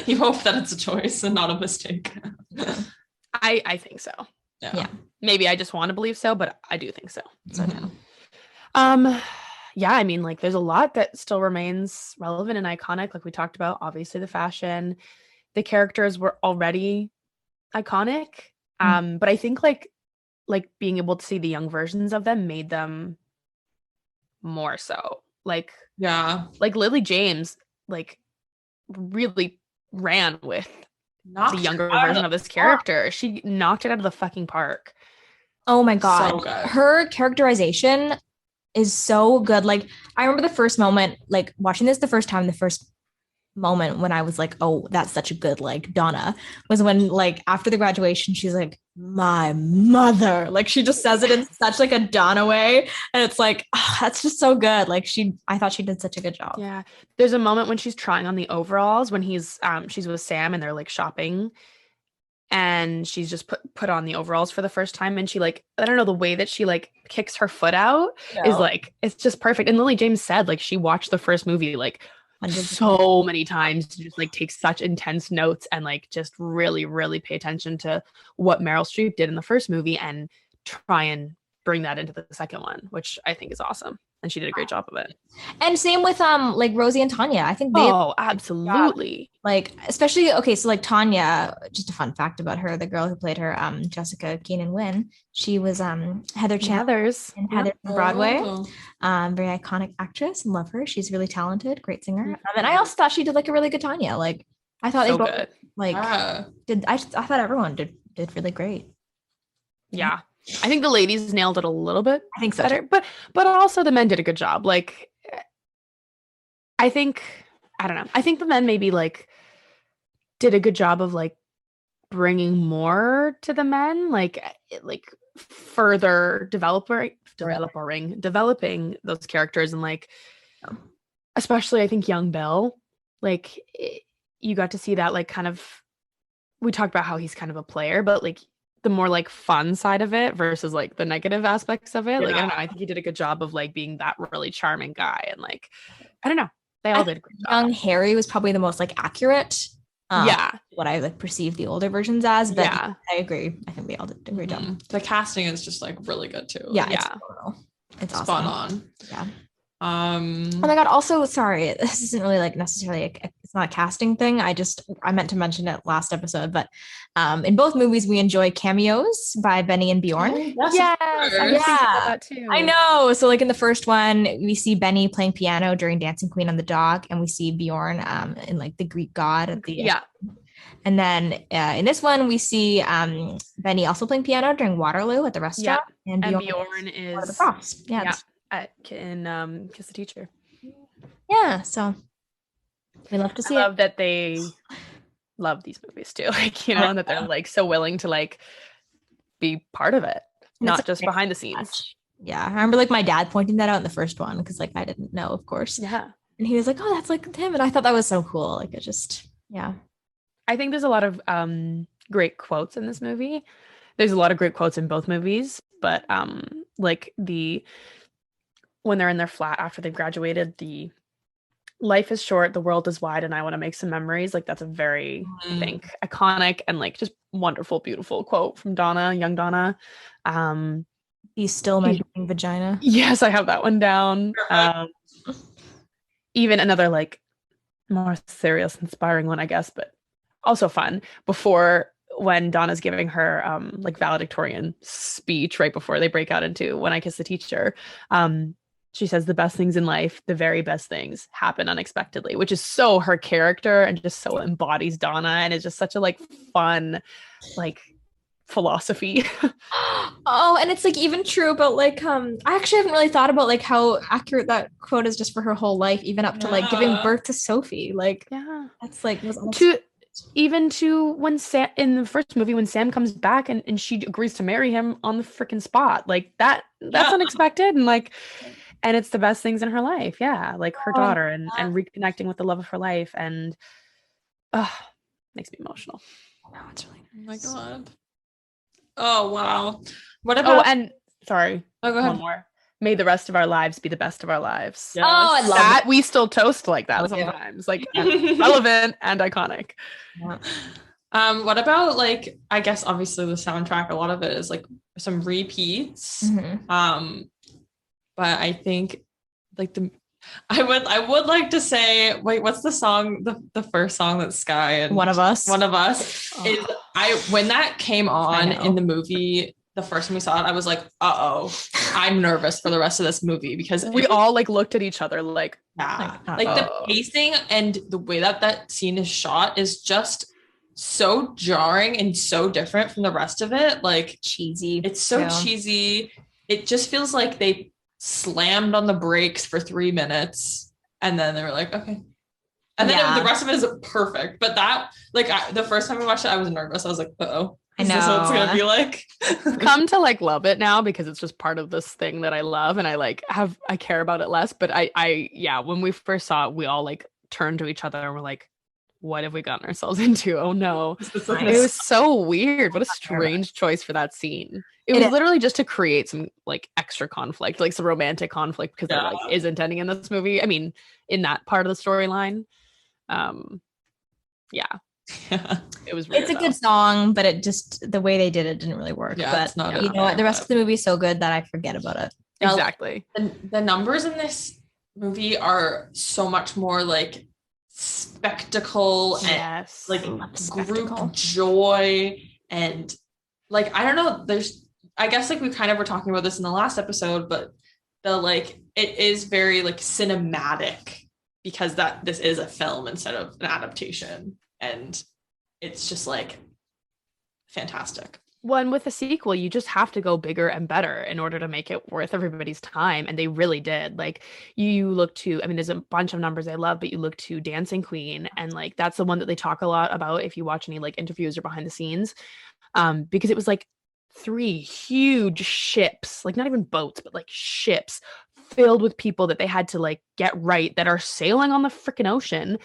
You hope that it's a choice and not a mistake. I think so. Yeah. Maybe I just want to believe so, but I do think so. Yeah, I mean, like there's a lot that still remains relevant and iconic. Like we talked about, obviously the fashion, the characters were already iconic. But I think like being able to see the young versions of them made them more so. Like Lily James, like really ran with the younger version of this character. She knocked it out of the fucking park. Oh my God. So good. Her characterization is so good. Like I remember the first moment, like watching this the first time, the first moment when I was like, oh, that's such a good like Donna, was when like after the graduation she's like, my mother, like she just says it in such like a Donna way, and it's like, oh, that's just so good. Like I thought she did such a good job. Yeah, there's a moment when she's trying on the overalls when she's with Sam and they're like shopping, and she's just put on the overalls for the first time, and she like, I don't know, the way that she like kicks her foot out is like, it's just perfect. And Lily James said like she watched the first movie like 100%. so many times to just like take such intense notes and like just really, really pay attention to what Meryl Streep did in the first movie and try and bring that into the second one, which I think is awesome. And she did a great job of it. And same with like Rosie and Tanya. I think they absolutely. Like, especially, okay, so like Tanya, just a fun fact about her, the girl who played her, Jessica Keenan Wynn, she was Heather Chambers in Heather from Broadway. Very iconic actress, and love her. She's really talented, great singer. And I also thought she did like a really good Tanya. Like, I thought they both good. Like I thought everyone did really great. Yeah. I think the ladies nailed it a little bit. I think so better, but also the men did a good job. Like, I think the men maybe like did a good job of like bringing more to the men, like further developing those characters, and like especially I think young Bill, like you got to see that like kind of, we talked about how he's kind of a player, but like the more like fun side of it versus like the negative aspects of it. Like, I don't know, I think he did a good job of like being that really charming guy, and like, I don't know, they all did a great job. Young Harry was probably the most like accurate. What I like perceived the older versions as, but I agree. I think they all did a great job. The casting is just like really good too. Yeah. It's awesome. Spot on. Yeah. Oh my god, also sorry, this isn't really like necessarily it's not a casting thing. I meant to mention it last episode, but in both movies we enjoy cameos by Benny and Bjorn. That too. I know. So like in the first one we see Benny playing piano during Dancing Queen on the Dock, and we see Bjorn in like the Greek god at the and then in this one we see Benny also playing piano during Waterloo at the restaurant, and Bjorn is one of the props. In Kiss the Teacher. Yeah, so we love to see love that they love these movies too, like, you know, and that they're like so willing to like be part of it, not just behind the scenes. Yeah, I remember like my dad pointing that out in the first one because like I didn't know, of course. Yeah, and he was like, "Oh, that's like him," and I thought that was so cool. Like, it just, I think there's a lot of great quotes in this movie. There's a lot of great quotes in both movies, but like when they're in their flat after they've graduated, the life is short, the world is wide, and I want to make some memories. Like, that's a very, I think, iconic and like just wonderful, beautiful quote from young Donna. Be still my vagina. Yes, I have that one down. Even another like more serious, inspiring one, I guess, but also fun. Before, when Donna's giving her like valedictorian speech right before they break out into When I Kiss the Teacher, she says the best things in life, the very best things, happen unexpectedly, which is so her character and just so embodies Donna, and it's just such a like fun like philosophy. Oh, and it's like even true about like I actually haven't really thought about like how accurate that quote is just for her whole life, even up to like giving birth to Sophie. Like, that's like to when Sam in the first movie, when Sam comes back and she agrees to marry him on the freaking spot, like that's unexpected, and like, and it's the best things in her life. Like her daughter and reconnecting with the love of her life, and makes me emotional. No, it's really nice. Oh my god. Oh wow. What about sorry. Oh, go ahead. One more. May the rest of our lives be the best of our lives. Yes. Oh, I love that. We still toast like that sometimes. Like, relevant and iconic. Yeah. What about like, I guess obviously the soundtrack, a lot of it is like some repeats. But I think like I would like to say, wait, what's the song, the first song that Sky and One of Us is when that came on in the movie, the first time we saw it, I was like, I'm nervous for the rest of this movie, because we all like looked at each other like the pacing and the way that scene is shot is just so jarring and so different from the rest of it. Like, cheesy. It's so cheesy. It just feels like they slammed on the brakes for 3 minutes and then they were like, okay. And then the rest of it is perfect. But that, like, the first time I watched it, I was nervous. I was like, uh-oh. I know. Is this what it's gonna be like? Come to like love it now because it's just part of this thing that I love, and I care about it less. But I when we first saw it, we all like turned to each other and were like, what have we gotten ourselves into? Oh no. It was so weird. What a strange choice for that scene. It was literally just to create some like extra conflict, like some romantic conflict, because there like isn't any in this movie. I mean, in that part of the storyline. It was weird, it's a good song, but it just the way they did it didn't really work. But you know what, the rest of the movie is so good that I forget about it. Exactly. The numbers in this movie are so much more like spectacle and like group joy, and like I don't know, I guess like we kind of were talking about this in the last episode, but the like it is very like cinematic because this is a film instead of an adaptation, and it's just like fantastic. Well, and with a sequel, you just have to go bigger and better in order to make it worth everybody's time. And they really did. Like you look to, I mean, there's a bunch of numbers I love, but you look to Dancing Queen. And like, that's the one that they talk a lot about if you watch any like interviews or behind the scenes. Because it was like 3 huge ships, like not even boats, but like ships filled with people that they had to like get right that are sailing on the freaking ocean.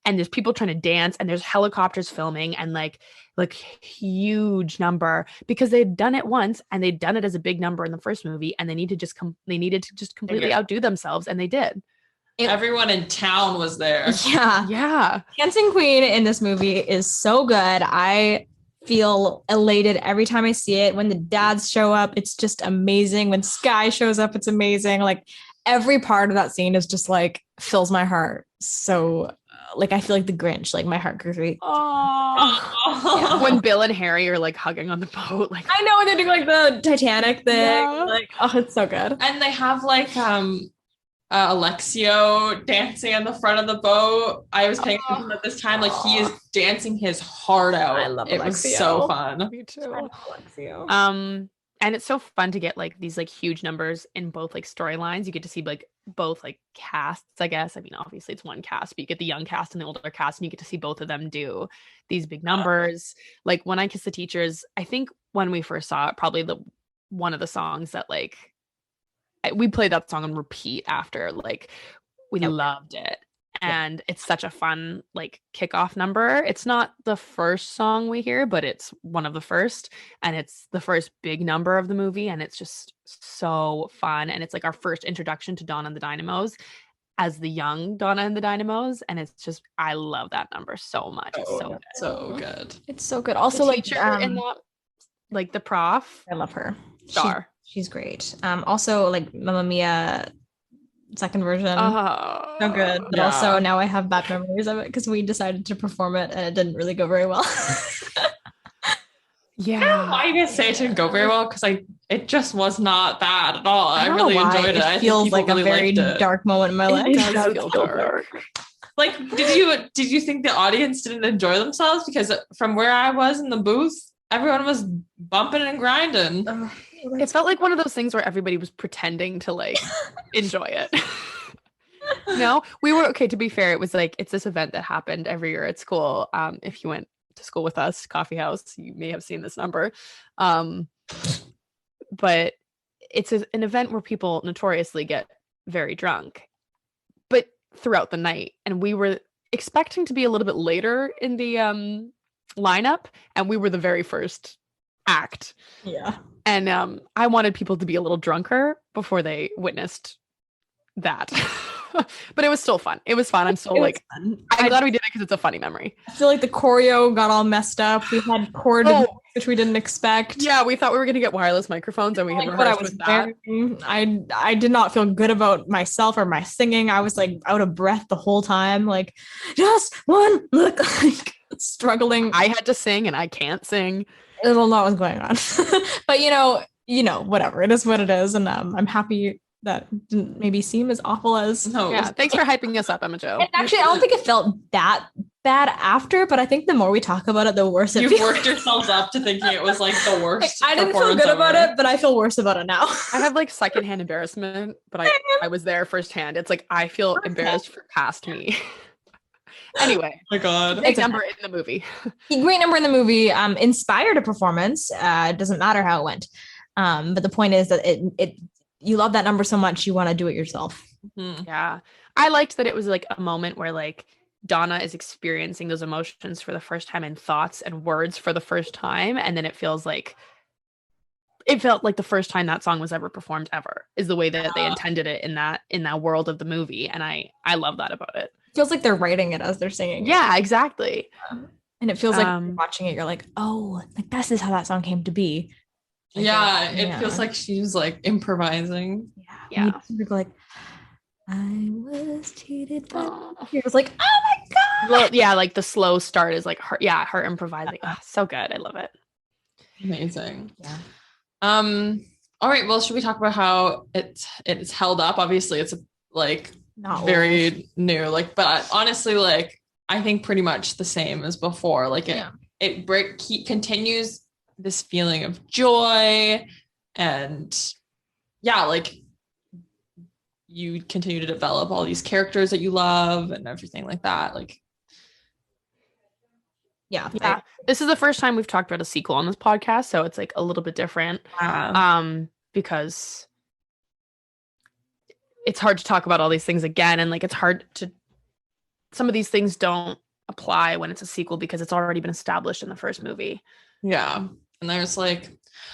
And there's people trying to dance and there's helicopters filming and like huge number because they'd done it once and they'd done it as a big number in the first movie and they needed to just completely outdo themselves, and they did. Everyone in town was there. Yeah. Dancing Queen in this movie is so good. I feel elated every time I see it. When the dads show up, it's just amazing. When Sky shows up, it's amazing. Like every part of that scene is just like fills my heart. So like I feel like the Grinch, like my heart goes right. When Bill and Harry are like hugging on the boat, like I know, when they're doing like the Titanic thing, like it's so good. And they have like Alexio dancing on the front of the boat. I was paying attention at this time, like he is dancing his heart out. I love Alexio. It was so fun. Me too. Alexio. And it's so fun to get like these like huge numbers in both like storylines. You get to see like both like casts, I guess. I mean, obviously it's one cast, but you get the young cast and the older cast, and you get to see both of them do these big numbers. Like When I Kiss the Teachers, I think when we first saw it, probably one of the songs that like we played that song on repeat after, like we loved it. And it's such a fun like kickoff number. It's not the first song we hear, but it's one of the first, and it's the first big number of the movie, and it's just so fun. And it's like our first introduction to Donna and the Dynamos as the young Donna and the Dynamos, and it's just I love that number so much. It's so good. It's so good. Also, the teacher in that, like the prof, I love her. Star. She's great. Also, like Mamma Mia second version, so good. But also now I have bad memories of it because we decided to perform it and it didn't really go very well. I don't know why you guys say it didn't go very well, because it just was not bad at all. I really enjoyed it. It feels like a very dark moment in my life. It does feel dark. Like, did you think the audience didn't enjoy themselves? Because from where I was in the booth, everyone was bumping and grinding. It felt like one of those things where everybody was pretending to like enjoy it. No, we were okay. To be fair, it was like it's this event that happened every year at school. If you went to school with us, Coffee House, you may have seen this number. But it's an event where people notoriously get very drunk, but throughout the night. And we were expecting to be a little bit later in the lineup, and we were the very first act. Yeah. And I wanted people to be a little drunker before they witnessed that. But it was still fun. It was fun. I'm still like, I'm glad we did it because it's a funny memory. I feel like the choreo got all messed up. We had cord, which we didn't expect. Yeah, we thought we were going to get wireless microphones, and we had rehearsed with that. I did not feel good about myself or my singing. I was like out of breath the whole time. Like, just one look, like struggling. I had to sing, and I can't sing. I don't know what was going on. But you know, whatever. It is what it is, and I'm happy that didn't maybe seem as awful as. No, yeah, thanks for hyping us up, Emma Jo. And actually, I don't think it felt that bad after, but I think the more we talk about it, the worse it feels. You've worked yourselves up to thinking it was like the worst. Like, I didn't feel good about it, but I feel worse about it now. I have like secondhand embarrassment, but I was there firsthand. It's like I feel embarrassed for past me. Anyway, oh my God, big number in the movie. Great number in the movie. Inspired a performance. It doesn't matter how it went, but the point is that it you love that number so much you want to do it yourself. Mm-hmm. Yeah, I liked that it was like a moment where like Donna is experiencing those emotions for the first time and thoughts and words for the first time. And then it felt like the first time that song was ever performed ever, is the way that they intended it in that world of the movie. And I love that about it. It feels like they're writing it as they're singing. Yeah, exactly. And it feels like watching it, you're like, oh, like this is how that song came to be. Like, it feels like she's like improvising. Yeah. People like, I was cheated by. It was like, oh my god. Well, yeah, like the slow start is like her improvising. Oh, so good. I love it. Amazing. Yeah. All right. Well, should we talk about how it's held up? Obviously, it's like not very old. new. Like, but honestly, like I think pretty much the same as before. Like it continues this feeling of joy, and like you continue to develop all these characters that you love and everything like that. Like, yeah. This is the first time we've talked about a sequel on this podcast, so it's like a little bit different. Because it's hard to talk about all these things again, and like it's hard to, some of these things don't apply when it's a sequel because it's already been established in the first movie. Yeah. And there's like,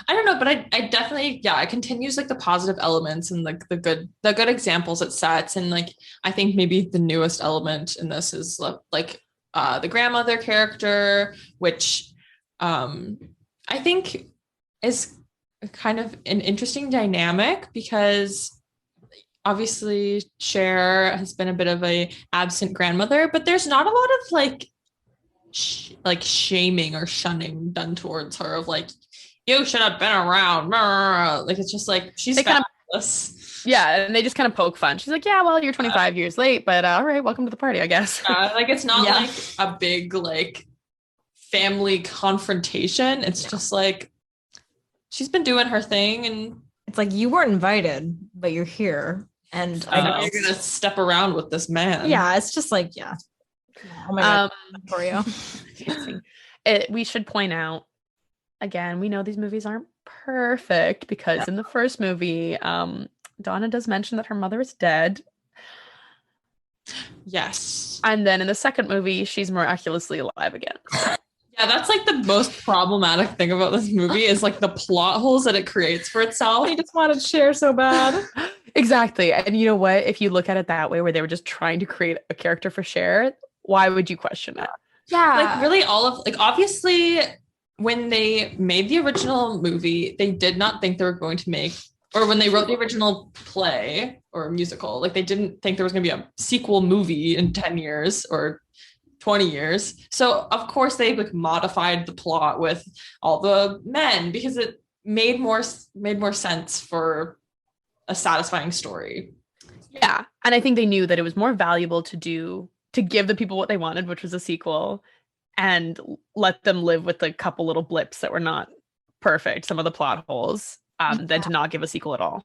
I don't know, but I definitely, it continues like the positive elements and like the good examples it sets. And like, I think maybe the newest element in this is like the grandmother character, which I think is kind of an interesting dynamic, because obviously Cher has been a bit of a absent grandmother, but there's not a lot of like shaming or shunning done towards her of like, you should have been around. Like, it's just like, she's fabulous. And they just kind of poke fun. She's like, yeah, well, you're 25 years late, but all right, welcome to the party, I guess. Like, it's not like a big like family confrontation. It's just like, she's been doing her thing, and it's like, you weren't invited, but you're here, and I know you're gonna step around with this man. Yeah, it's just like, oh my god, Victoria. We should point out, again, we know these movies aren't perfect because in the first movie, Donna does mention that her mother is dead. Yes. And then in the second movie, she's miraculously alive again. Yeah, that's like the most problematic thing about this movie is like the plot holes that it creates for itself. He just wanted Cher so bad. Exactly. And you know what? If you look at it that way, where they were just trying to create a character for Cher, why would you question it? Yeah. Like, really, all of, like, obviously when they made the original movie, they did not think they were going to make, or when they wrote the original play or musical, like, they didn't think there was going to be a sequel movie in 10 years or 20 years. So of course they like modified the plot with all the men because it made more sense for a satisfying story. Yeah. And I think they knew that it was more valuable to give the people what they wanted, which was a sequel, and let them live with a couple little blips that were not perfect, some of the plot holes, than to not give a sequel at all.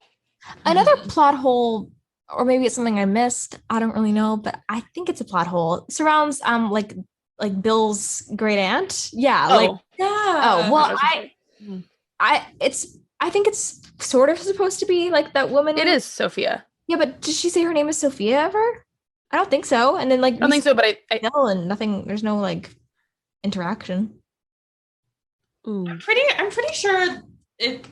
Another plot hole, or maybe it's something I missed, I don't really know, but I think it's a plot hole, surrounds like Bill's great aunt. I think it's sort of supposed to be like that woman. It is Sophia. Yeah, but did she say her name is Sophia ever? I don't think so. And then like, I don't think so, but I and nothing, there's no like interaction. I'm pretty sure it.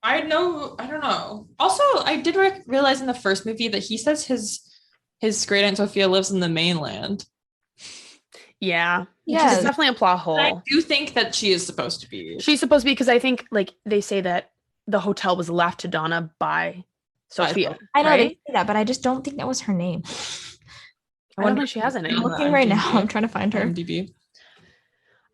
I don't know. Also, I did realize in the first movie that he says his great aunt Sophia lives in the mainland. Yeah. It's definitely a plot hole. But I do think that she is supposed to be. She's supposed to be, because I think like they say that the hotel was left to Donna by Sophia. I know, right? they say that, but I just don't think that was her name. I don't think she has a name. I'm looking right now. I'm trying to find her. IMDb.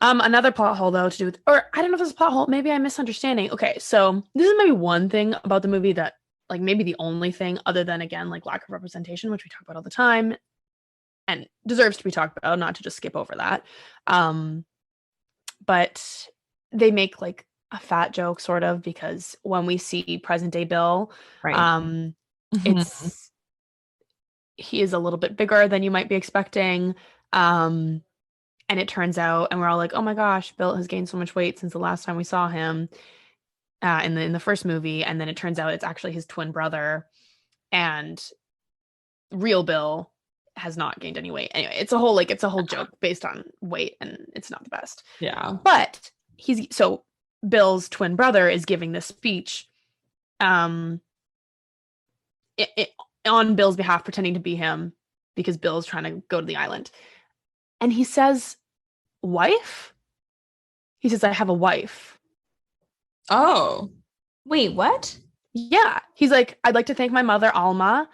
Another plot hole though to do with, or I don't know if it's a plot hole, maybe I'm misunderstanding. Okay, so this is maybe one thing about the movie that, like, maybe the only thing other than, again, like lack of representation, which we talk about all the time and deserves to be talked about, not to just skip over that. But they make like a fat joke sort of, because when we see present day Bill, right. He is a little bit bigger than you might be expecting. And it turns out, and we're all like, oh my gosh, Bill has gained so much weight since the last time we saw him in the first movie. And then it turns out it's actually his twin brother, and real Bill has not gained any weight. Anyway, it's a whole joke based on weight, and it's not the best. Yeah. But Bill's twin brother is giving this speech on Bill's behalf, pretending to be him because Bill's trying to go to the island. And he says, wife? He says, I have a wife. Oh. Wait, what? Yeah. He's like, I'd like to thank my mother, Alma,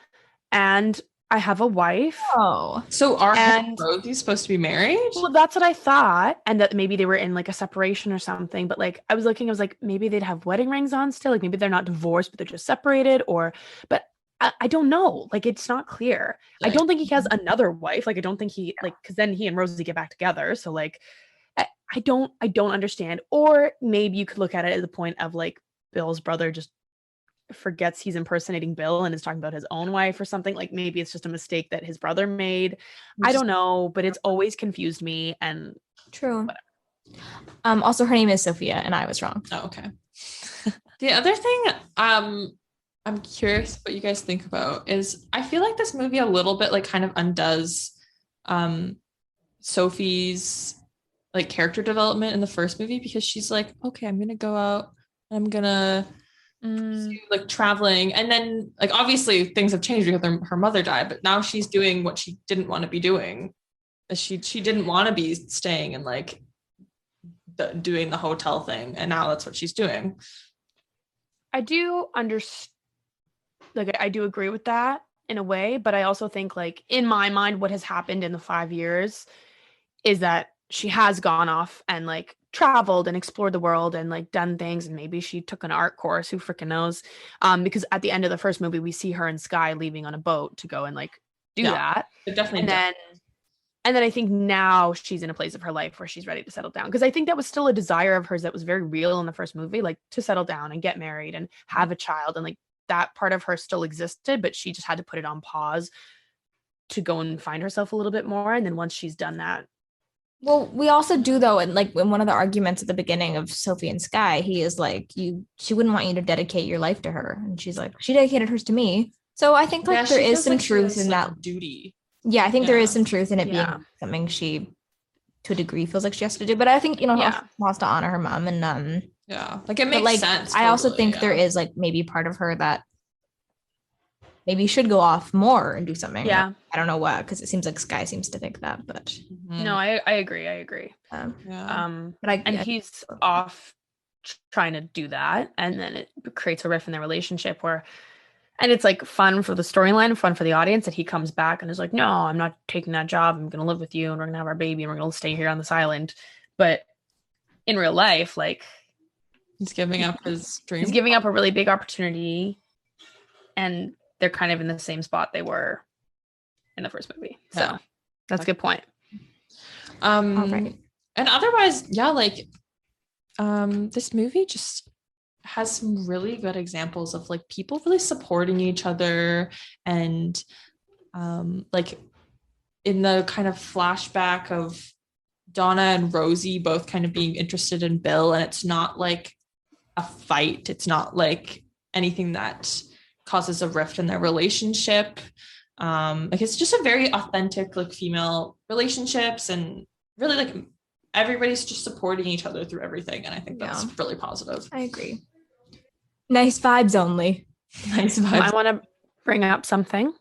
and I have a wife. Oh. So are him and Rosie supposed to be married? Well, that's what I thought. And that maybe they were in like a separation or something. But like, I was like, maybe they'd have wedding rings on still. Like maybe they're not divorced, but they're just separated, but I don't know. Like, it's not clear. Right. I don't think he has another wife. Like, I don't think he because then he and Rosie get back together. So like, I don't understand. Or maybe you could look at it as a point of like Bill's brother just forgets he's impersonating Bill and is talking about his own wife or something. Like maybe it's just a mistake that his brother made. I don't know, but it's always confused me. And true. Whatever. Also, her name is Sophia, and I was wrong. Oh, okay. The other thing, I'm curious what you guys think about is I feel like this movie a little bit like kind of undoes Sophie's like character development in the first movie, because she's like, okay, I'm gonna go out, I'm gonna do, like traveling, and then like obviously things have changed because her mother died, but now she's doing what she didn't want to be doing. She didn't want to be staying and like doing the hotel thing, and now that's what she's doing. I do understand. Like, I do agree with that in a way, but I also think like in my mind, what has happened in the 5 years is that she has gone off and like traveled and explored the world and like done things. And maybe she took an art course, who freaking knows? Because at the end of the first movie, we see her and Sky leaving on a boat to go and like do that. Definitely. And then I think now she's in a place of her life where she's ready to settle down. Because I think that was still a desire of hers that was very real in the first movie, like to settle down and get married and have a child, and like that part of her still existed, but she just had to put it on pause to go and find herself a little bit more. And then once she's done that. Well, we also do though, and like in one of the arguments at the beginning of Sophie and Sky, he is like, she wouldn't want you to dedicate your life to her. And she's like, she dedicated hers to me. So I think like there is some truth in that duty. Yeah, I think there is some truth in it being something she to a degree feels like she has to do. But I think, wants to honor her mom, and like it makes sense. I also think there is like maybe part of her that maybe should go off more and do something. Yeah. I don't know what, because it seems like Sky seems to think that, but no, I agree. But he's off trying to do that, and then it creates a rift in their relationship and it's like fun for the storyline, fun for the audience, that he comes back and is like, no, I'm not taking that job. I'm going to live with you, and we're going to have our baby, and we're going to stay here on this island. But in real life, like, he's giving up his dream. He's giving up a really big opportunity, and they're kind of in the same spot they were in the first movie. So that's a good point. All right. And otherwise, this movie just has some really good examples of like people really supporting each other, and like in the kind of flashback of Donna and Rosie both kind of being interested in Bill, and it's not like a fight, it's not like anything that causes a rift in their relationship. Like it's just a very authentic like female relationships, and really like everybody's just supporting each other through everything, and I think that's really positive. I agree. Nice vibes only. Nice vibes. I want to bring up something.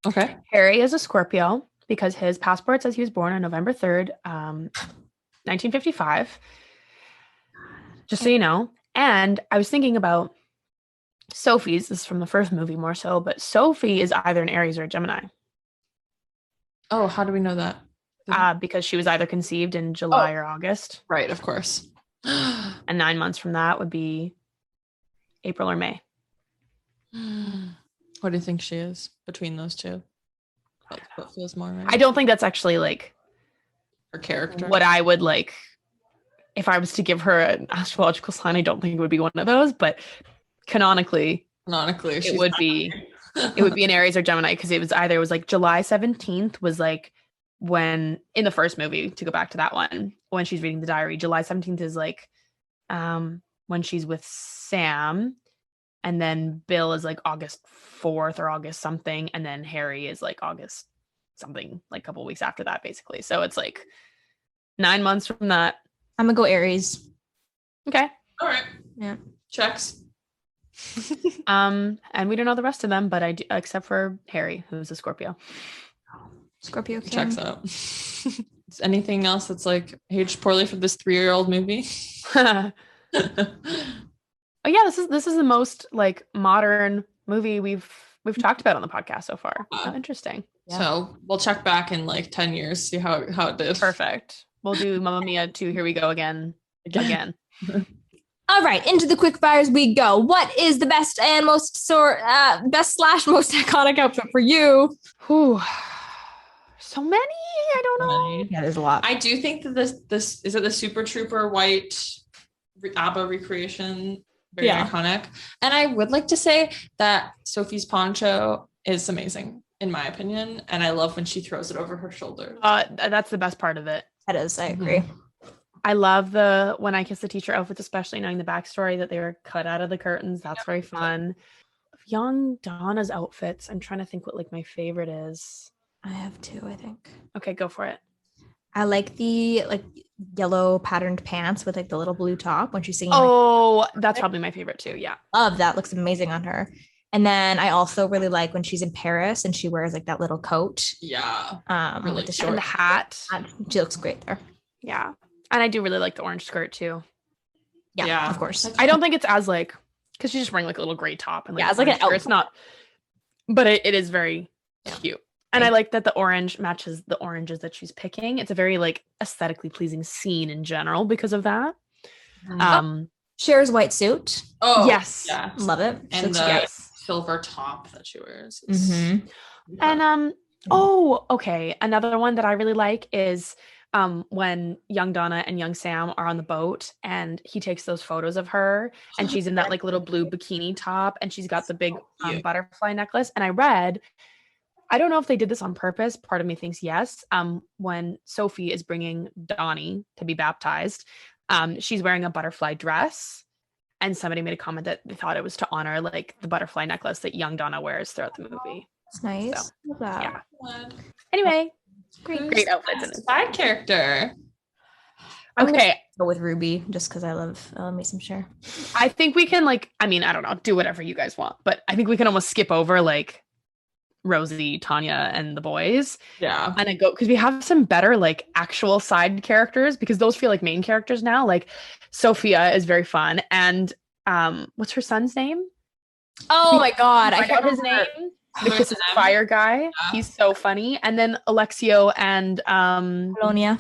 Okay. Harry is a Scorpio because his passport says he was born on November 3rd, 1955. Just so you know. And I was thinking about Sophie's. This is from the first movie more so, but Sophie is either an Aries or a Gemini. Oh, how do we know that? Because she was either conceived in July or August. Right, of course. And 9 months from that would be April or May. What do you think she is between those two? Like, what feels more right? I don't think that's actually like her character. What I would like, if I was to give her an astrological sign, I don't think it would be one of those, but canonically it would be an Aries or Gemini, because it was like July 17th was like when in the first movie, to go back to that one, when she's reading the diary, July 17th is like when she's with Sam, and then Bill is like August 4th or August something, and then Harry is like August something like a couple weeks after that, basically. So it's like 9 months from that. I'm gonna go Aries. Okay. All right. Yeah. Checks. And we don't know the rest of them, but I do, except for Harry, who's a Scorpio. Scorpio King. Checks out. Is anything else that's like aged poorly for this 3-year-old movie? Oh yeah, this is the most like modern movie we've talked about on the podcast so far. Oh, interesting. Yeah. So we'll check back in like 10 years, see how it did. Perfect. We'll do Mamma Mia 2, Here We Go again. All right, into the quick fires we go. What is the best and most best / most iconic outfit for you? Whew. So many. I don't know. Yeah, there's a lot. I do think that this is it the Super Trooper white ABBA recreation, very iconic. And I would like to say that Sophie's poncho is amazing in my opinion, and I love when she throws it over her shoulder. That's the best part of it. That is, I agree. I love the When I Kiss the Teacher outfits, especially knowing the backstory that they were cut out of the curtains. That's very fun. Young Donna's outfits, I'm trying to think what like my favorite is. I have 2, I think. Okay, go for it. I like the like yellow patterned pants with like the little blue top when she's singing. Oh, that's probably my favorite too. Yeah. Love that. Looks amazing on her. And then I also really like when she's in Paris and she wears like that little coat. Yeah. Really with the short and the hat. She looks great there. Yeah. And I do really like the orange skirt too. Yeah. Of course. I don't think it's as like, because she's just wearing like a little gray top and like it's like an outfit. It's not, but it is very cute. And I like that the orange matches the oranges that she's picking. It's a very like aesthetically pleasing scene in general because of that. Cher's white suit. Oh yes, love it. And the silver top that she wears. And okay. Another one that I really like is when young Donna and young Sam are on the boat and he takes those photos of her and she's in that like little blue bikini top and she's got the big butterfly necklace. And I don't know if they did this on purpose. Part of me thinks yes. When Sophie is bringing Donnie to be baptized, she's wearing a butterfly dress, and somebody made a comment that they thought it was to honor like the butterfly necklace that young Donna wears throughout the movie. That's nice. So, love that. Yeah. Anyway, great outfits in this side character. Okay, go with Ruby just because I love me some Cher. I think we can I don't know, do whatever you guys want, but I think we can almost skip over like Rosie, Tanya, and the boys. Yeah. And I go because we have some better like actual side characters because those feel like main characters now. Like Sophia is very fun. And what's her son's name? Oh my god. I forgot his name. The Kiss is Fire guy. Yeah. He's so funny. And then Alexio and Apollonia.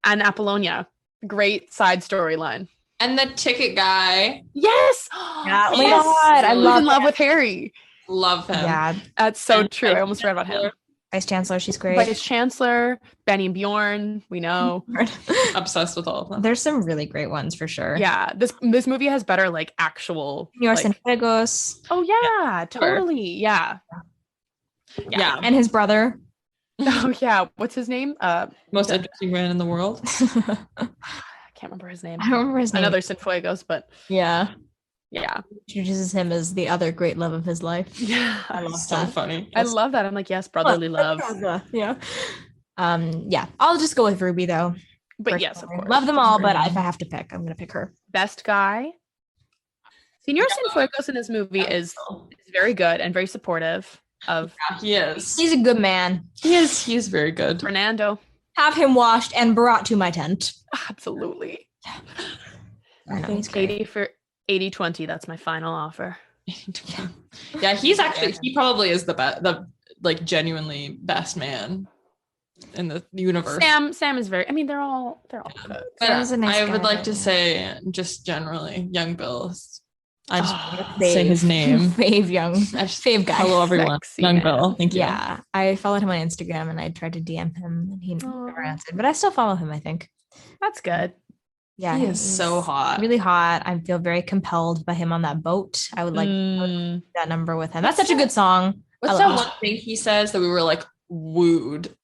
And Apollonia. Great side storyline. And the ticket guy. Yes. Yeah. Oh my god. I love in love with Harry. Love him. Yeah, that's so true. I almost forgot about him. Vice Chancellor, she's great. Vice Chancellor, Benny and Bjorn, we know. Obsessed with all of them. There's some really great ones for sure. Yeah, this movie has better like actual Señor Cienfuegos. Oh yeah, totally. Yeah. And his brother. Oh yeah, what's his name? Most interesting man in the world. I can't remember his name. I don't remember his name. Another Cienfuegos, but yeah. Introduces him as the other great love of his life. Yeah, I love so that. Funny. I love that. I'm like, yes, brotherly love. Yeah. I'll just go with Ruby though. But yes, of course. Love them all, but if I have to pick, I'm gonna pick her. Best guy. Señor Cienfuegos in this movie is very good and very supportive of. Yeah, he is. He's a good man. He is very good. Fernando. Have him washed and brought to my tent. Absolutely. I know, he's great. 80-20, that's my final offer. Yeah, he probably is the like genuinely best man in the universe. Sam is very, they're all good. But I would like to say just generally young Bill. I just say his name. Fave guy. Hello everyone. Young Bill. Thank you. Yeah. I followed him on Instagram and I tried to DM him and he never answered. But I still follow him, I think. That's good. Yeah, he is so hot. Really hot. I feel very compelled by him on that boat. I would like that number with him. That's such a good song. What's that one thing he says that we were like wooed?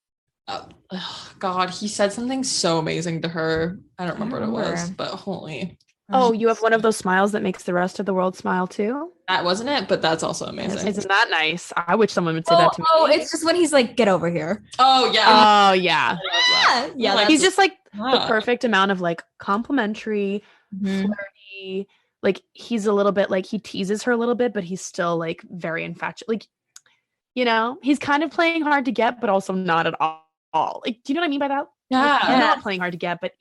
God, he said something so amazing to her. I don't remember what it was, but holy. Oh, you have one of those smiles that makes the rest of the world smile too? That wasn't it, but that's also amazing. Isn't that nice? I wish someone would say that to me. Oh, it's just when he's like, get over here. Oh yeah. Oh yeah. Yeah. He's just like the perfect amount of like complimentary, flirty. Like he's a little bit like he teases her a little bit, but he's still like very infatuated. Like, you know, he's kind of playing hard to get, but also not at all. Like, do you know what I mean by that? Yeah. Like, he's not playing hard to get, but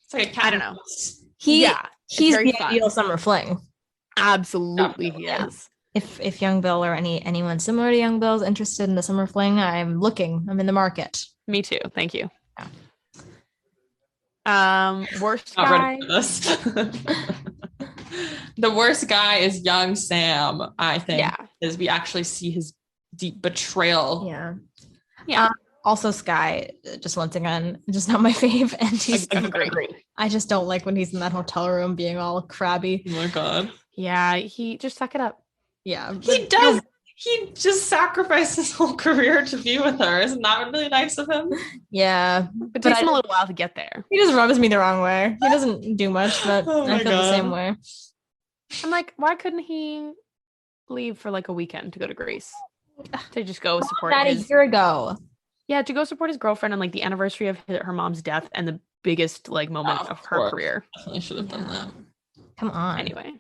It's like a cat. I don't know. He's very the fun. ideal summer fling. Absolutely he is. If Young Bill or anyone similar to Young Bill is interested in the summer fling, I'm in the market. Me too. Thank you. Yeah. Worst Not guy. ready for this. The worst guy is young Sam, I think. Yeah. Is we actually see his deep betrayal. Yeah. Yeah. Also Sky, just once again, just not my fave. And he's Agree. I just don't like when he's in that hotel room being all crabby. Oh my god. Yeah, he just suck it up. Yeah. He does. He just sacrificed his whole career to be with her. Isn't that really nice of him? Yeah. It takes him a little while to get there. He just rubs me the wrong way. He doesn't do much, but Oh I my feel the God. same way. I'm like, why couldn't he leave for like a weekend to go to Greece? To just go support That a his year ago. Yeah, to go support his girlfriend on like the anniversary of her mom's death and the biggest like moment of her course. career. Definitely should have done that. Come on. Anyway.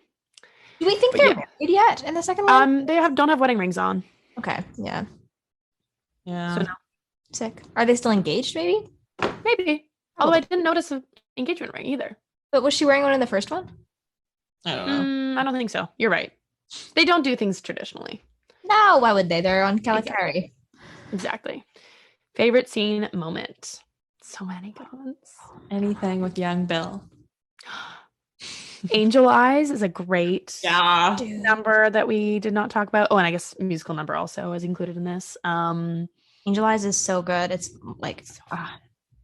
Do we think But they're yeah. married yet in the second one? They don't have wedding rings on. Okay. Yeah. Yeah. So no. Sick. Are they still engaged, maybe? Maybe. Although I didn't notice an engagement ring either. But was she wearing one in the first one? I don't know. I don't think so. You're right. They don't do things traditionally. No, why would they? They're on Calicari. Exactly. Favorite scene moment. So many good ones. Anything with young Bill. Angel Eyes is a great Yeah. number that we did not talk about. Oh, and I guess musical number also is included in this. Angel Eyes is so good. It's like,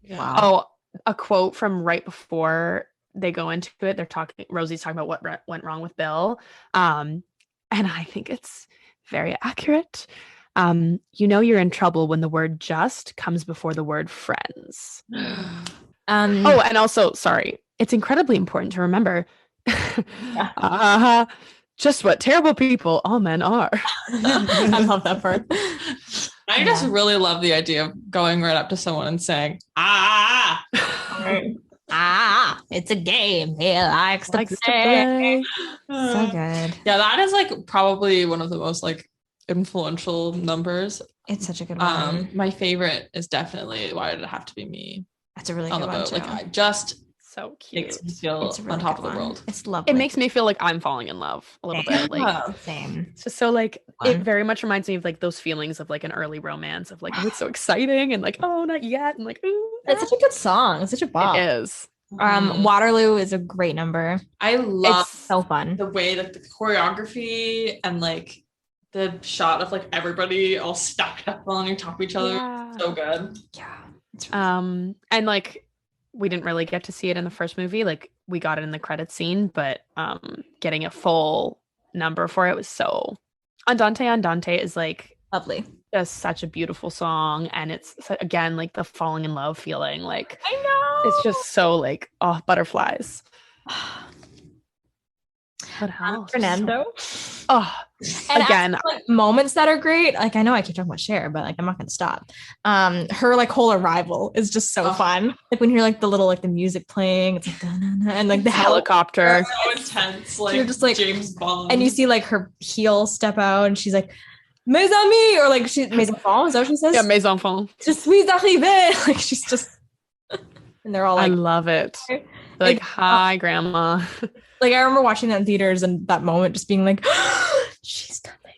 Yeah. wow. Oh, a quote from right before they go into it. They're talking. Rosie's talking about what went wrong with Bill, and I think it's very accurate. You know you're in trouble when the word "just" comes before the word "friends." Oh, and also, sorry, it's incredibly important to remember just what terrible people all men are. I love that part. I just really love the idea of going right up to someone and saying, ah. It's a game. He likes to play. So good. Yeah, that is like probably one of the most like influential numbers. It's such a good one. My favorite is definitely Why Did It Have to Be Me? That's a really On good the one boat. too. Like I just So cute. makes me feel It's a really on top of good the one. world. It's lovely. It makes me feel like I'm falling in love a little bit. Like same. it's just so like Fun. it very much reminds me of like those feelings of like an early romance of like, oh, it's so exciting and like, oh, not yet, and like, ooh, It's such a good song. It's such a bop. it is. Waterloo is a great number. I love It's so fun. the way that the choreography and like the shot of like everybody all stacked up on top of each other. Yeah. So good. Yeah. It's really And like we didn't really get to see it in the first movie. Like we got it in the credits scene, but getting a full number for it was so. Andante is like lovely. just such a beautiful song, and it's again like the falling in love feeling. Like I know. it's just so like butterflies. What else? Fernando. Oh, And again, actually, like, moments that are great. Like I know I keep talking about Cher, but like I'm not gonna stop. Her like whole arrival is just so fun. Like when you hear like the little like the music playing, it's like da-na-na, and like the helicopter. So intense. Like You're just like James Bond. and you see like her heel step out, and she's like, "Mais amis," or like she's "mes enfants." Is that what she says? Yeah, mes enfants. Je suis arrivée. Like she's just, and they're all I like, love it. Like, hi, grandma. like I remember watching that in theaters and that moment just being like, she's coming.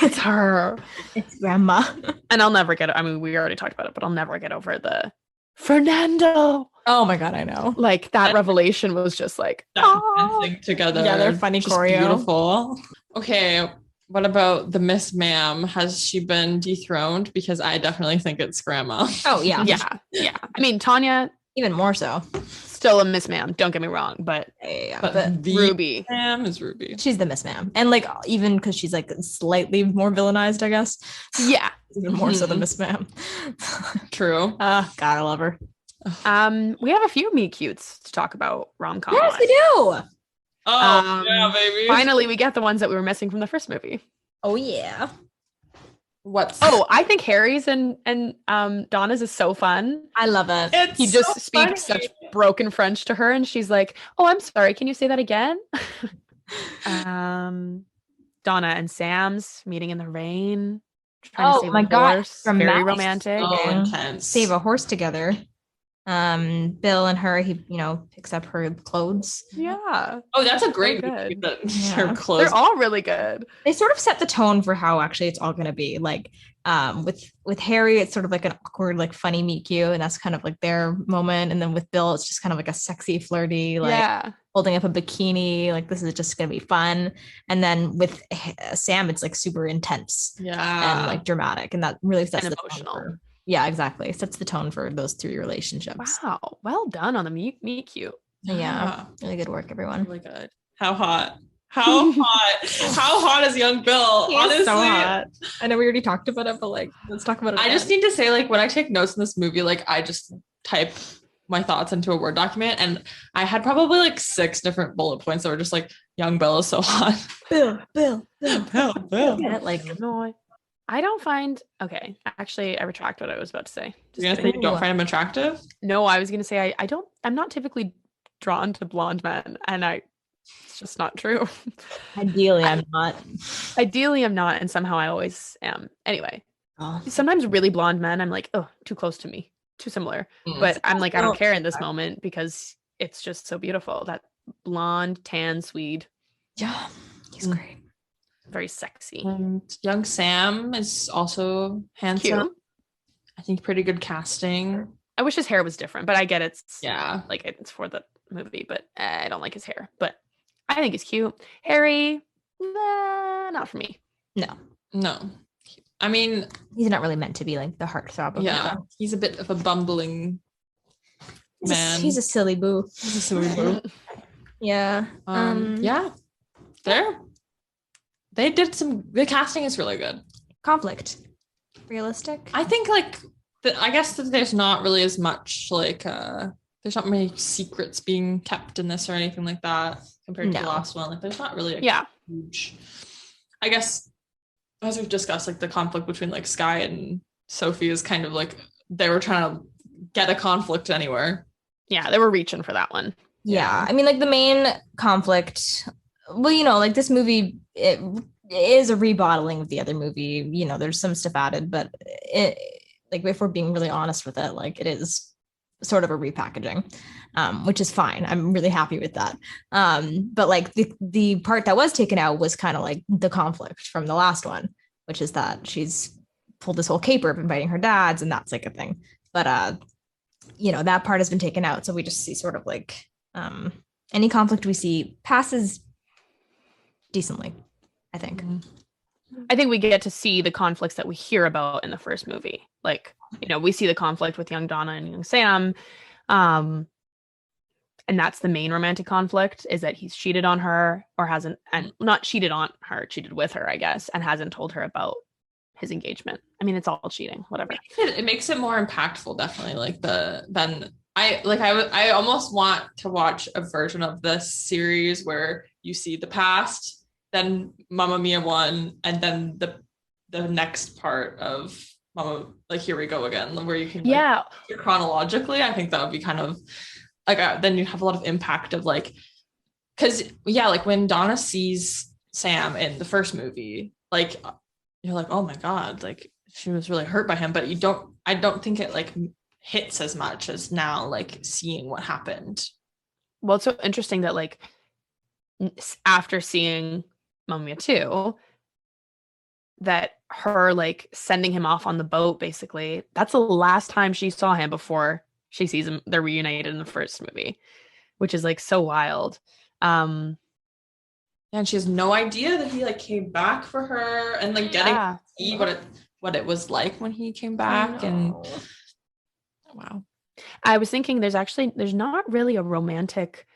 It's her. It's grandma. And I'll never get it. I mean, we already talked about it, but I'll never get over the Fernando. Oh my God, I know. Like that revelation was just like, dancing together. Yeah, they're funny Just choreo. Beautiful. Okay. What about the Miss Ma'am? Has she been dethroned? Because I definitely think it's grandma. Oh yeah. yeah. I mean, Tanya, Even more so. still a Miss Ma'am. Don't get me wrong, but Yeah. But the Ruby. Ma'am is Ruby. She's the Miss Ma'am. And like even because she's like slightly more villainized, I guess. Yeah. Even more so than Miss Ma'am. True. God, I love her. We have a few meet cutes to talk about rom-com. Yes, we do. Oh, yeah, baby. Finally, we get the ones that we were missing from the first movie. Oh yeah. I think Harry's and Donna's is so fun. I love it. He just speaks such broken French to her, and she's like, "Oh, I'm sorry. Can you say that again?" Donna and Sam's meeting in the rain, trying to save a horse. Very romantic. So intense. Save a horse together. Bill and her, he picks up her clothes. Yeah. Oh, that's a great movie. Her clothes. They're all really good. They sort of set the tone for how actually it's all going to be. Like with Harry, it's sort of like an awkward, like funny meet cute, and that's kind of like their moment. And then with Bill, it's just kind of like a sexy, flirty, like holding up a bikini, like this is just going to be fun. And then with Sam, it's like super intense, and like dramatic, and that really sets the emotional tone. Yeah, exactly. Sets the tone for those three relationships. Wow. Well done on the meet cute. Yeah. Really good work, everyone. Really good. How hot. How hot is young Bill? He honestly, so hot. I know we already talked about it, but like, let's talk about it. I just need to say, like, when I take notes in this movie, like, I just type my thoughts into a Word document, and I had probably like 6 different bullet points that were just like, young Bill is so hot. Bill. Like, no, I don't find. Okay, actually, I retract what I was about to say. You're gonna say you don't find him attractive? No, I was gonna say I don't. I'm not typically drawn to blonde men, and it's just not true. Ideally, I'm not. Ideally, I'm not, and somehow I always am. Anyway, sometimes really blonde men, I'm like, oh, too close to me, too similar. But I'm like, I don't care in this moment because it's just so beautiful. That blonde, tan Swede. Yeah, he's great. Very sexy. And young Sam is also handsome. Cute. I think pretty good casting. I wish his hair was different, but I get it's like it's for the movie, but I don't like his hair. But I think he's cute. Harry, not for me. No. I mean, he's not really meant to be like the heartthrob of it. He's a bit of a bumbling man. He's a silly boo. Yeah. They did the casting is really good. Conflict. Realistic. I think like I guess that there's not really as much like there's not many secrets being kept in this or anything like that compared to the last one. Like there's not really a huge, I guess, as we've discussed, like the conflict between like Sky and Sophie is kind of like they were trying to get a conflict anywhere. Yeah, they were reaching for that one. Yeah. I mean, like the main conflict, well, like this movie, it is a rebottling of the other movie. There's some stuff added, but like if we're being really honest with it, like it is sort of a repackaging, which is fine. I'm really happy with that. But like the part that was taken out was kind of like the conflict from the last one, which is that she's pulled this whole caper of inviting her dads, and that's like a thing. But that part has been taken out, so we just see sort of like any conflict we see passes decently, I think. I think we get to see the conflicts that we hear about in the first movie. Like, we see the conflict with young Donna and young Sam. And that's the main romantic conflict, is that he's cheated on her or hasn't, and not cheated on her, cheated with her, I guess, and hasn't told her about his engagement. I mean, it's all cheating, whatever. It makes it more impactful, definitely. Like I almost want to watch a version of this series where you see the past, then Mamma Mia 1, and then the next part of Mama, like Here We Go Again, where you can chronologically. I think that would be kind of like then you have a lot of impact of like, because like when Donna sees Sam in the first movie, like you're like, oh my god, like she was really hurt by him, but I don't think it like hits as much as now, like seeing what happened. Well, it's so interesting that like after seeing Mamma Mia 2, that her like sending him off on the boat, basically, that's the last time she saw him before she sees him. They're reunited in the first movie, which is like so wild. And she has no idea that he like came back for her, and like getting to see what it was like when he came back. And wow, I was thinking there's not really a romantic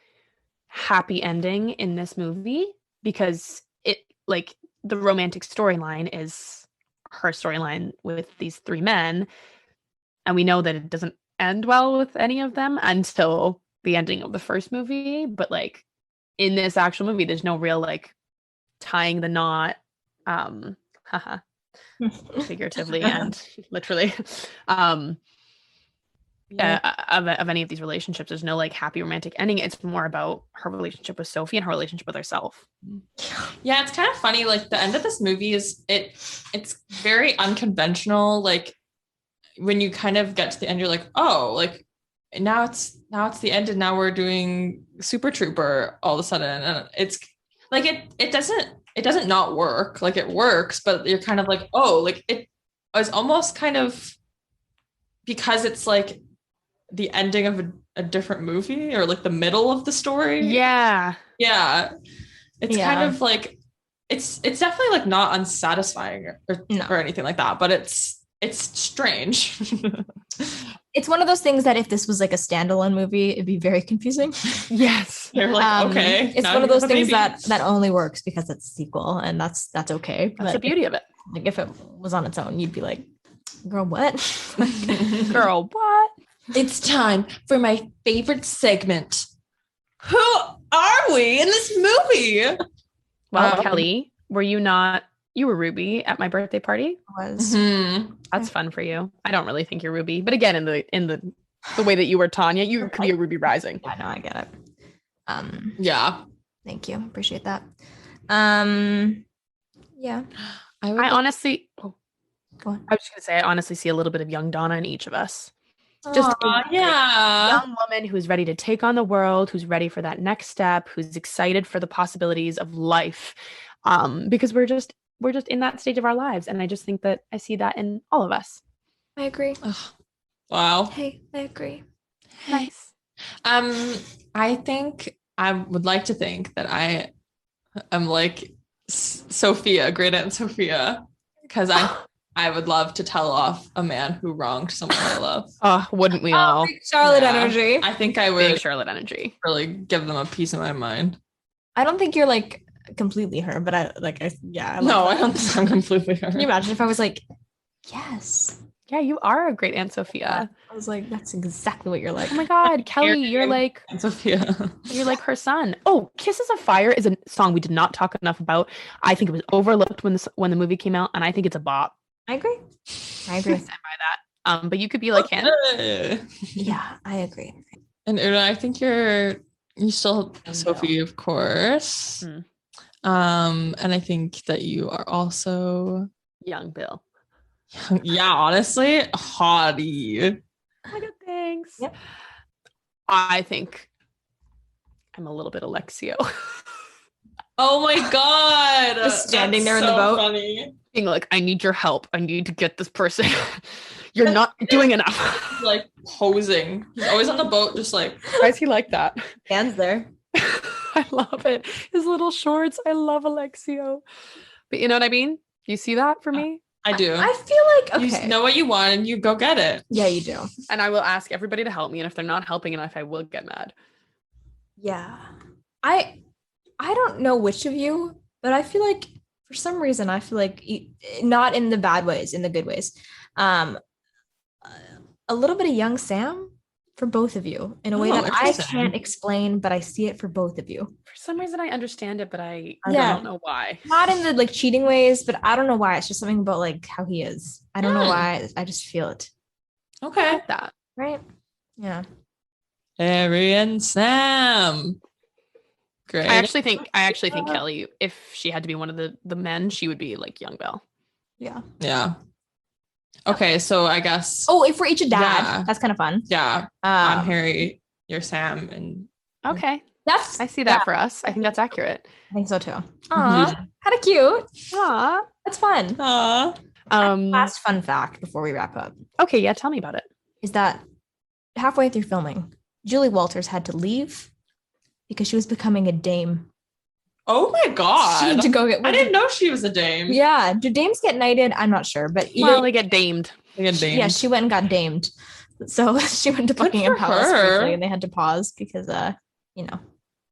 happy ending in this movie, because it like the romantic storyline is her storyline with these 3 men, and we know that it doesn't end well with any of them until the ending of the first movie. But like in this actual movie, there's no real like tying the knot, figuratively and literally, of any of these relationships. There's no like happy romantic ending. It's more about her relationship with Sophie and her relationship with herself. Yeah, it's kind of funny. Like the end of this movie it's very unconventional. Like when you kind of get to the end, you're like, oh, like now it's the end, and now we're doing Super Trooper all of a sudden, and it's like it doesn't not work. Like it works, but you're kind of like, oh, like it was almost kind of, because it's like the ending of a different movie, or like the middle of the story. Yeah. It's kind of like it's definitely like not unsatisfying or anything like that, but it's strange. It's one of those things that if this was like a standalone movie, it'd be very confusing. Yes. They're like, okay. It's one of those things that only works because it's a sequel, and that's okay. That's the beauty of it. Like if it was on its own, you'd be like, girl, what? Girl, what? It's time for my favorite segment. Who are we in this movie? Well, Kelly, were you not? You were Ruby at my birthday party. I was. That's fun for you. I don't really think you're Ruby, but again, in the way that you were Tanya, you could be a Ruby Rising. I know, I get it. Yeah. Thank you. Appreciate that. Yeah. I honestly, go on. I was just gonna say, I honestly see a little bit of young Donna in each of us. Just a young woman who's ready to take on the world, who's ready for that next step, who's excited for the possibilities of life. Because we're just in that stage of our lives, and I just think that I see that in all of us. I agree. Ugh. Wow. Hey, I agree. Nice. I think I would like to think that I am like Sophia, great Aunt Sophia, because I would love to tell off a man who wronged someone I love. Oh, wouldn't we all? Charlotte energy. I think I would. Big Charlotte energy. Really give them a piece of my mind. I don't think you're like completely her, but I don't think I'm completely her. Can you imagine if I was like, yes. Yeah, you are a great Aunt Sophia. I was like, that's exactly what you're like. Oh my God, Kelly, you're like Aunt Sophia. You're like her son. Oh, Kisses of Fire is a song we did not talk enough about. I think it was overlooked when the movie came out, and I think it's a bop. I agree. I stand by that. But you could be like him. Yeah, I agree. And Una, I think you still have Sophie, of course. And I think that you are also young Bill. Yeah, honestly, hottie. Oh my God, thanks. Yep. I think I'm a little bit Alexio. Oh my God. Just standing there in the boat. Funny. Being like, I need your help. I need to get this person. You're not doing enough. Like posing. He's always on the boat, just like. Why is he like that? Hands there. I love it. His little shorts. I love Alexio. But you know what I mean? You see that for me? I do. I feel like, okay. You know what you want and you go get it. Yeah, you do. And I will ask everybody to help me. And if they're not helping enough, I will get mad. Yeah. I don't know which of you, but I feel like for some reason, I feel like not in the bad ways, in the good ways. A little bit of young Sam for both of you in a way that I can't explain, but I see it for both of you. For some reason, I understand it, but I don't know why. Not in the like cheating ways, but I don't know why. It's just something about like how he is. I don't know why. I just feel it. Okay. I like that. Right? Yeah. Harry and Sam. Great. I actually think Kelly, if she had to be one of the men, she would be like young Belle. Yeah. Yeah. Okay, so I guess. Oh, if we're each a dad, that's kind of fun. Yeah. I'm Harry, you're Sam, and. Okay. I see that for us. I think that's accurate. I think so too. Aw, kind of cute. Aw, that's fun. Aw. Last fun fact before we wrap up. Okay, yeah, tell me about it. Is that halfway through filming, Julie Walters had to leave because she was becoming a dame. Oh my God. She had to go get. I didn't know she was a dame. Yeah. Do dames get knighted? I'm not sure, but they get damed. Yeah, she went and got damed. So she went to Buckingham Palace briefly, and they had to pause because,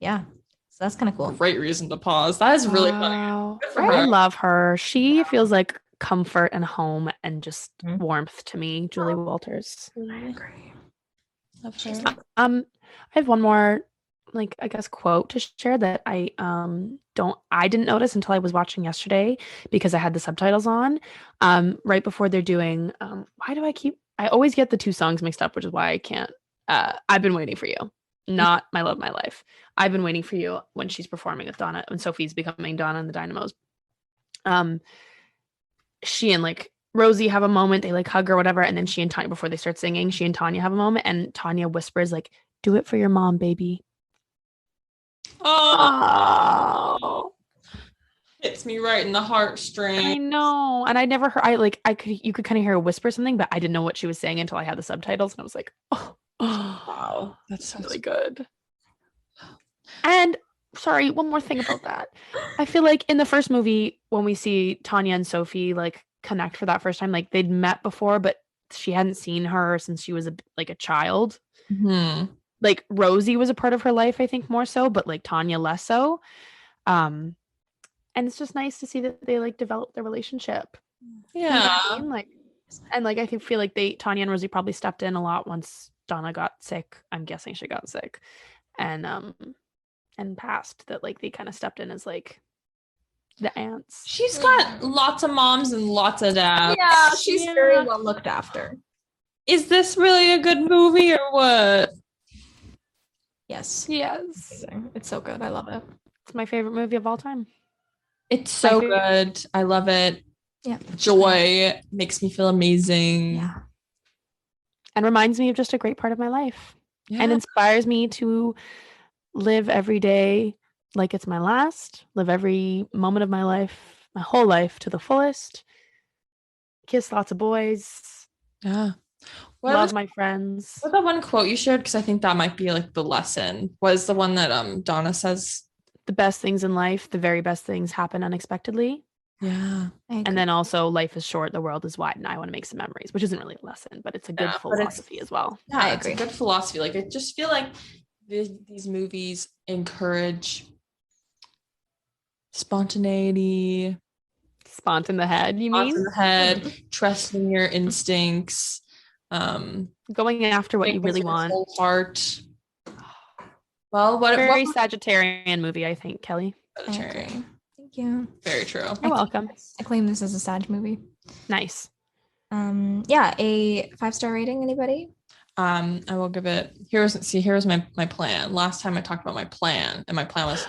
yeah. So that's kind of cool. Great reason to pause. That is really funny. I love her. She feels like comfort and home and just warmth to me, Julie Walters. I agree. Love her. I have one more like, I guess, quote to share that I didn't notice until I was watching yesterday because I had the subtitles on. Right before they're doing I always get the two songs mixed up, which is why I can't. I've Been Waiting for You, not My Love, My Life. I've Been Waiting for You when she's performing with Donna, when Sophie's becoming Donna and the Dynamos. She and like Rosie have a moment, they like hug or whatever, and then she and Tanya, before they start singing, she and Tanya have a moment, and Tanya whispers like, "Do it for your mom, baby." Oh, hits me right in the heartstrings. I know, and I never heard. You could kind of hear her whisper something, but I didn't know what she was saying until I had the subtitles, and I was like, "Oh, wow, that's really good." And sorry, one more thing about that. I feel like in the first movie, when we see Tanya and Sophie like connect for that first time, like they'd met before, but she hadn't seen her since she was a child. Mm-hmm. Like Rosie was a part of her life, I think, more so, but like Tanya less so. And it's just nice to see that they like develop their relationship. Yeah. You know what I mean? Like, and like I feel like Tanya and Rosie probably stepped in a lot once Donna got sick. I'm guessing she got sick. And passed, that like they kind of stepped in as like the aunts. She's got lots of moms and lots of dads. Yeah, she's very well looked after. Is this really a good movie or what? Yes. It's so good. I love it. It's my favorite movie of all time. It's so good. I love it. Yeah. Joy makes me feel amazing. Yeah. And reminds me of just a great part of my life. Yeah. And inspires me to live every day like it's my last, live every moment of my life, my whole life to the fullest, kiss lots of boys. Yeah. Love my friends. What's the one quote you shared? Because I think that might be like the lesson. Was the one that Donna says? The best things in life, the very best things happen unexpectedly. Yeah. And then also, life is short, the world is wide, and I want to make some memories, which isn't really a lesson, but it's a good philosophy as well. Yeah, I agree. It's a good philosophy. Like, I just feel like these movies encourage spontaneity. Spont in the head, you mean? In the head, trusting your instincts. Going after what you really want. Whole heart. Well, very Sagittarian movie, I think, Kelly. Sagittarian. Thank you. Very true. You're welcome. I claim this as a Sag movie. Nice. Yeah, a 5-star rating, anybody? I will give it. Here's my plan. Last time I talked about my plan, and my plan was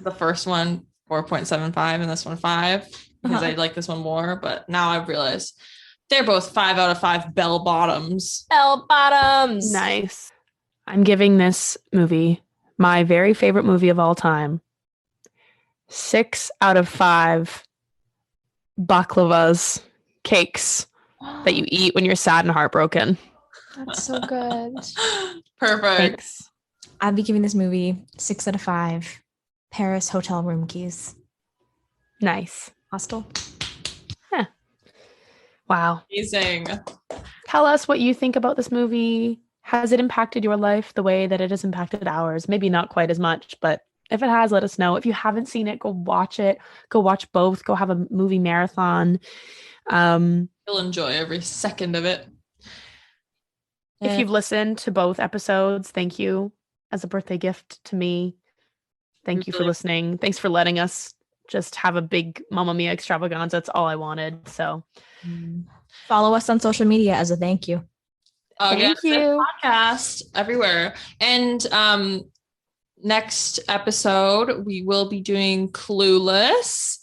the first one 4.75 and this one 5 because I like this one more. But now I've realized they're both 5 out of 5 bell bottoms. Bell bottoms. Nice. I'm giving this movie, my very favorite movie of all time, 6 out of 5 baklavas, cakes that you eat when you're sad and heartbroken. That's so good. Perfect. Thanks. I'll be giving this movie 6 out of 5 Paris hotel room keys. Nice. Hostel. Huh. Wow. Amazing. Tell us what you think about this movie. Has it impacted your life the way that it has impacted ours? Maybe not quite as much, but if it has, let us know. If you haven't seen it, go watch it. Go watch both. Go have a movie marathon. You'll enjoy every second of it. If you've listened to both episodes, thank you as a birthday gift to me. Thank you for listening. Thanks for letting us just have a big Mamma Mia extravaganza. That's all I wanted. So follow us on social media as a thank you. Thank you. Podcast everywhere. And next episode, we will be doing Clueless.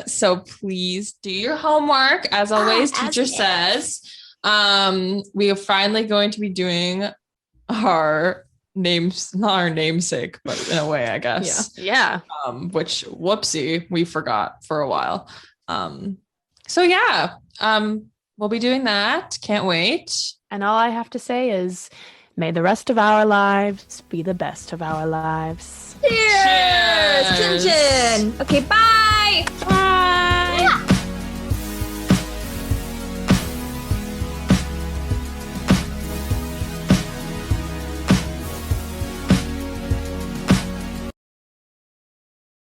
So please do your homework. As always, teacher says. We are finally going to be doing our names, not our namesake, but in a way, I guess. Yeah. Which whoopsie, we forgot for a while. So yeah, we'll be doing that. Can't wait. And all I have to say is, may the rest of our lives be the best of our lives. Cheers! Chin chin. Okay, bye.